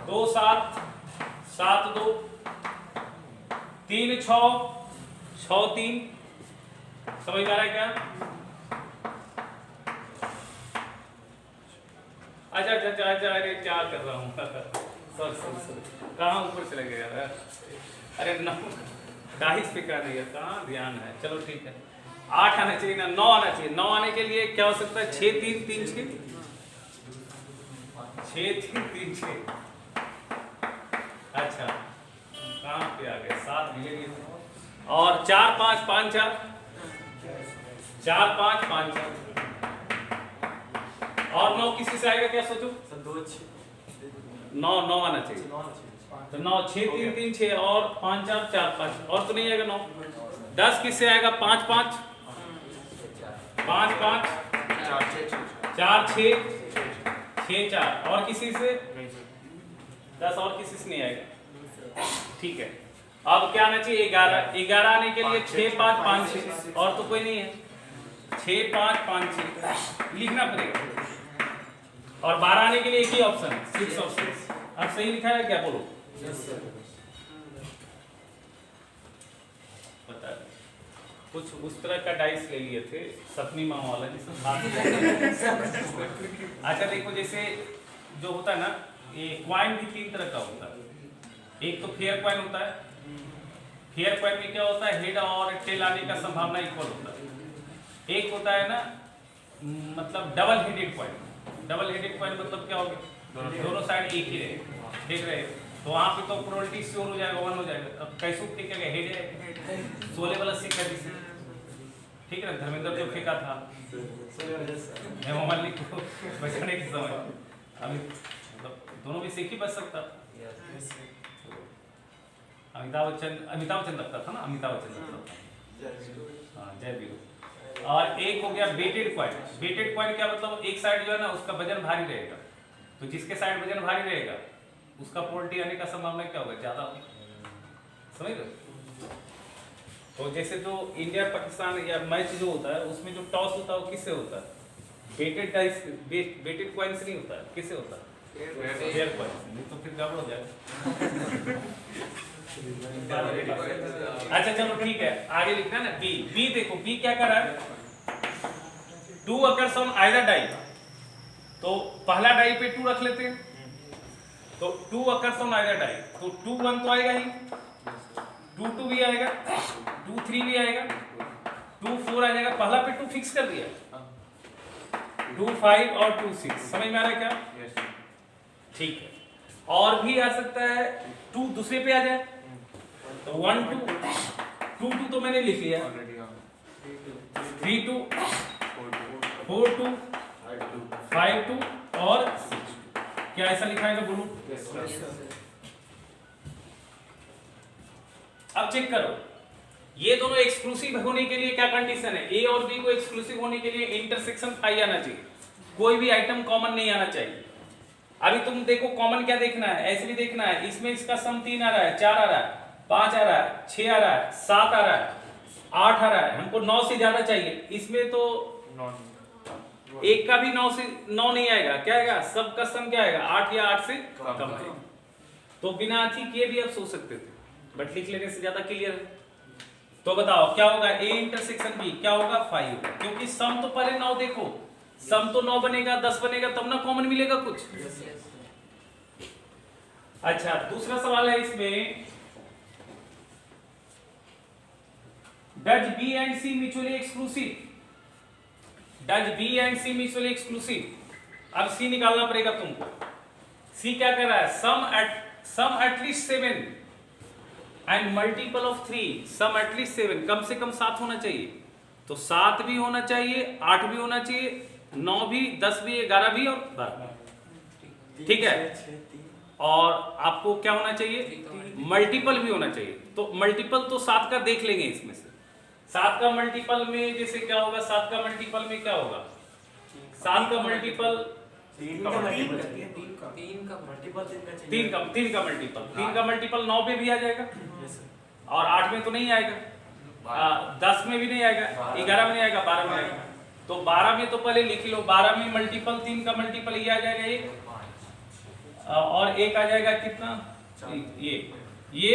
2 7 7 2 3 6 6 3, समझ में आ रहा है क्या? अच्छा अरे क्या कर रहा हूँ सॉरी कहाँ ऊपर चले गए यार? अरे 9 डाइस पे कर रही है, कहाँ ध्यान है? चलो ठीक है, 8 आना चाहिए ना, 9 आना चाहिए। 9 आने के लिए क्या हो सकता है? 6 3 3 6 6 3 3 6। अच्छा कहाँ पे आ गए? 7 मिले नहीं और 4 5 5 4 4 5 5 4 और 9 किसी से आएगा क्या? सोचो, 9 9 आना चाहिए। तो 9 6 3 3 6 और 5 4 4 5 और तो नहीं आएगा 9। 10 किससे आएगा? 5 5 5 5 4 6 6 4 और किसी से? 10 और किसी से नहीं आएगा। ठीक है, अब क्या आना चाहिए? 11 11 आने के लिए 6 5 5 6 और तो कोई नहीं है। 6 5 5 6 लिखना पड़ेगा। और 12 आने के लिए एक ही ऑप्शन है, 6 ऑप्शन। अब सही लिखा है क्या? बोलो। बता कुछ उस तरह का डाइस ले लिए थे सपनी माँ वाला जिसमें हाथ। अच्छा देखो, जैसे जो होता है ना, ये क्वाइन भी 3 तरह का होता है। एक तो फेयर क्वाइन होता है। फेयर क्वाइन में क्या होता है? हेड और टेल आने का संभावना इक्वल होता है। एक होता है ना मतलब double headed coin. Double headed coin मतलब क्या होगा? दोनों साइड एक ही रहे, देख रहे हैं तो वहाँ पे तो प्रोबेबिलिटी श्योर हो जाएगा, 1 हो जाएगा। अब कैसे फेंकेगा? हेड है 16 वाला सिक्का जिसे, ठीक है ना, धर्मेंद्र जो फेंका था हेमा मालिनी को बचाने के समय, अभी मतलब दोनों में से एक ही बच सकता। अमिताभ बच्चन लगता था ना, अमिताभ बच्चन लगता था। हाँ, जय वीरू। और एक हो गया वेटेड कॉइन। वेटेड कॉइन क्या मतलब? एक साइड जो है ना उसका वजन भारी रहेगा, तो जिसके साइड वजन भारी रहेगा उसका प्रोबेबिलिटी आने का संभावना क्या होगा? ज्यादा होगी। समझ रहे? तो जैसे जो इंडिया पाकिस्तान या मैच जो होता है उसमें जो टॉस होता है वो किससे होता है? वेटेड डाइस, वेटेड कॉइन से नहीं होता है, किससे होता है? फेयर कॉइन से। नहीं तो फिर गड़बड़ हो जाएगा। अच्छा चलो ठीक है, आगे लिखना ना बी। बी देखो, बी क्या कर रहा है? 2 अकर्स ऑन आइदर डाई। तो पहला डाई पे 2 रख लेते हैं, तो 2 अकर्स ऑन आइदर डाई, तो 2 1 तो आएगा ही, 2 2 भी आएगा, 2 3 भी आएगा, 2 4 आ जाएगा। पहला पे 2 फिक्स कर दिया, 2 5 और 2 6। समझ में आ रहा है क्या? ठीक है, और भी आ सकता है 2 दूसरे पे आ जाए, तो 1 2 2 2 तो मैंने लिख लिया, 3 2 4 2 5 2 और 6 2। क्या ऐसा लिखा है? बोलो। अब चेक करो, ये दोनों एक्सक्लूसिव होने के लिए क्या कंडीशन है? ए और बी को एक्सक्लूसिव होने के लिए इंटरसेक्शन 5 आना चाहिए, कोई भी आइटम कॉमन नहीं आना चाहिए। अभी तुम देखो कॉमन क्या देखना है, ऐसे भी देखना है। इसमें इसका सम 3 आ रहा है, 4 आ रहा है, 5 आ रहा है, 6 आ रहा है, 7 आ रहा है, 8 आ रहा है, हमको 9 से ज्यादा चाहिए। इसमें तो एक का भी 9 से 9 नहीं आएगा, क्या आएगा? सबका सम क्या आएगा? 8 या 8 से कम आएगा। तो बिना अथी किए भी आप सोच सकते थे। बट लिख लेने से ज्यादा क्लियर है। तो बताओ क्या होगा, ए इंटरसेक्शन बी क्या होगा 5 होगा, क्योंकि सम तो पहले 9 देखो, सम तो 9 बनेगा 10 बनेगा तब ना कॉमन मिलेगा कुछ। अच्छा दूसरा सवाल है इसमें, does B and C mutually exclusive, does B and C mutually exclusive. अब सी निकालना पड़ेगा तुमको। सी क्या कर रहा है, sum at least 7 and multiple of 3, sum at least 7, कम से कम 7 होना चाहिए। तो 7 भी होना चाहिए, 8 भी होना चाहिए, 9 भी, 10 भी, 11 भी और 12। ठीक है, और आपको क्या होना चाहिए, मल्टीपल भी होना चाहिए। तो मल्टीपल तो 7 का देख लेंगे इसमें से। 7 का मल्टीपल में जैसे क्या होगा, 7 का मल्टीपल में क्या होगा, 7 का मल्टीपल 3 का मल्टीपल, 3 का मल्टीपल, 3 का मल्टीपल, 3 का मल्टीपल 9 पे भी आ जाएगा और 8 में तो नहीं आएगा, 10 में भी नहीं आएगा, 11 में नहीं आएगा, 12 में आएगा। तो 12 में तो पहले लिख लो, 12 में मल्टीपल 3 का मल्टीपल ये आ जाएगा 1 और 1 आ जाएगा कितना, ये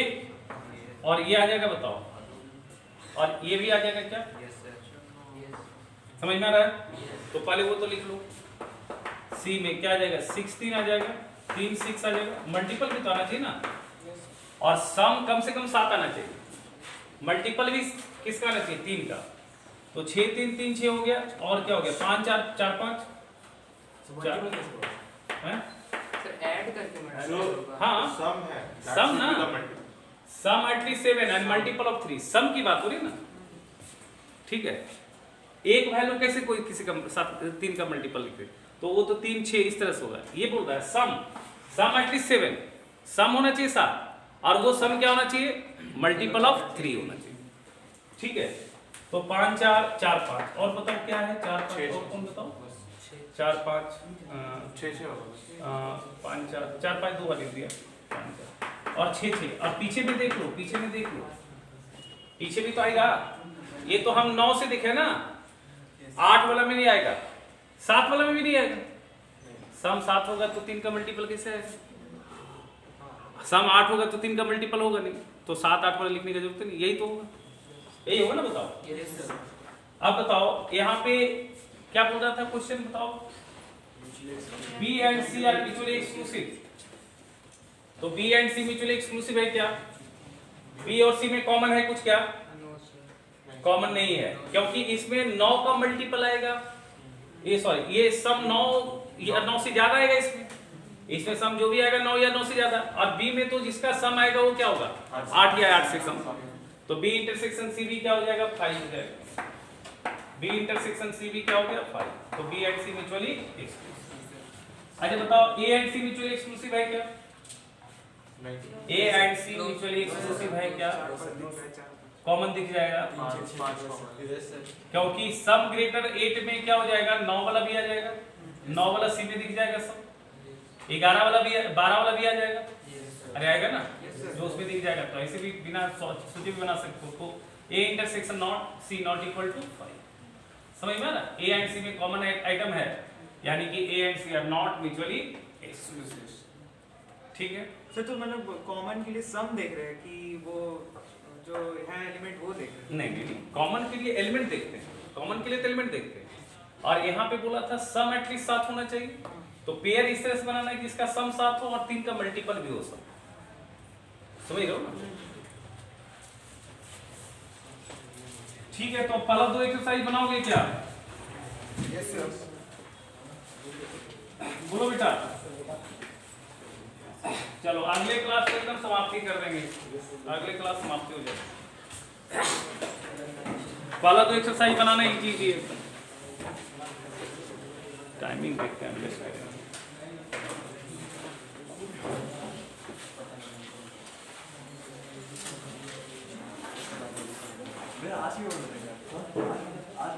और ये आ जाएगा, बताओ, और ये भी आ जाएगा क्या, समझ में आ रहा है। तो पहले वो तो लिख लो, सी में क्या आ जाएगा 16 आ जाएगा, 3 6 आ जाएगा, मल्टीपल भी तो आना चाहिए ना, और सम कम से कम 7 आना चाहिए, मल्टीपल भी किसका आना चाहिए 3 का। तो 6 3 3 6 हो गया, और क्या हो गया 5 4 4 5 हैं, सर ऐड करके जो हाँ सम है, सम ना, सम एटलीस्ट 7 एंड मल्टीपल ऑफ 3, सम की बात हो रही है ना। ठीक है, एक वैल्यू कैसे कोई किसी का 3 का मल्टीपल लिखे, तो वो तो 3 6 इस तरह से होगा। ये बोल रहा है सम एटलीस्ट 7, सम होना चाहिए 7, और वो सम क्या होना चाहिए, मल्टीपल ऑफ 3 होना चाहिए। ठीक है, तो 5 4 4 5, और बताओ क्या है 4 5, और कौन बताओ, 4 5 6 6 होगा, 5 4 5 2 वाले दिया, 5 4 और 6 6, और पीछे भी देख लो, पीछे में देख लो, पीछे भी तो आएगा। ये तो हम 9 से देखे ना, 8 वाला में नहीं आएगा, 7 वाला में भी नहीं आएगा। सम 7 होगा तो 3 का मल्टीपल कैसे आएगा, सम 8 होगा तो 3 का मल्टीपल होगा नहीं, तो 7 8 वाला लिखने की जरूरत नहीं, यही तो होगा, यही होगा ना। बताओ, अब बताओ यहाँ पे क्या बोल रहा था क्वेश्चन, बताओ, B and C are mutually exclusive. तो B and C mutually exclusive है क्या, बी और सी में कॉमन है कुछ, क्या कॉमन नहीं है, क्योंकि इसमें 9 का मल्टीपल आएगा, ये सॉरी ये सम 9 से ज्यादा आएगा, इसमें सम जो भी आएगा 9 या 9 से ज्यादा, और बी में तो जिसका सम आएगा वो क्या होगा 8 या 8 से कम। तो बी इंटरसेक्शन सी बी क्या हो जाएगा 5 हो जाएगा, बी इंटरसेक्शन सी बी क्या हो गया 5। तो B and C mutually exclusive. अच्छा बताओ A and C mutually exclusive है क्या, A and C mutually exclusive है क्या, कॉमन दिख जाएगा, 5 क्योंकि सम ग्रेटर 8 में क्या हो जाएगा 9 वाला भी आ जाएगा, 9 वाला सी में दिख जाएगा, सब 11 वाला भी 12 वाला भी आ जाएगा, अरे आएगा ना, जो उसमें दिख जाएगा। तो ऐसे भी बिना सोचे भी बना सकते हो। तो A intersection not C not equal to 5, समझ में ना, ए एंड सी में कॉमन आइटम है, यानी कि A and C are not mutually exclusive. ठीक है सर, तो मतलब कॉमन के लिए सम देख रहे हैं कि वो जो है एलिमेंट वो देख रहे हैं? नहीं, कॉमन के लिए एलिमेंट देखते हैं, कॉमन के लिए तो एलिमेंट देखते हैं। और यहाँ पे बोला था सम एटलीस्ट 7 होना चाहिए, तो पेयर इस तरह से बनाना है कि इसका सम 7 हो और 3 का मल्टीपल भी हो सब, समझ रहे हो ना। ठीक है, तो पहला 2 एक्सरसाइज बनाओगे क्या, यस सर। बोलो बेटा। चलो अगले क्लास को एकदम समाप्ति कर देंगे, अगले क्लास समाप्ति हो जाएगी। पहला 2 एक्सरसाइज बनाना ही कीजिए, टाइमिंग देखते हैं बेस्ट करें। आज ही आज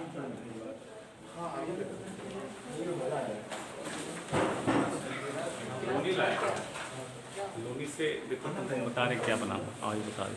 लोनी से देखो तुम बता रहे क्या बना, हाँ ये बता रहे।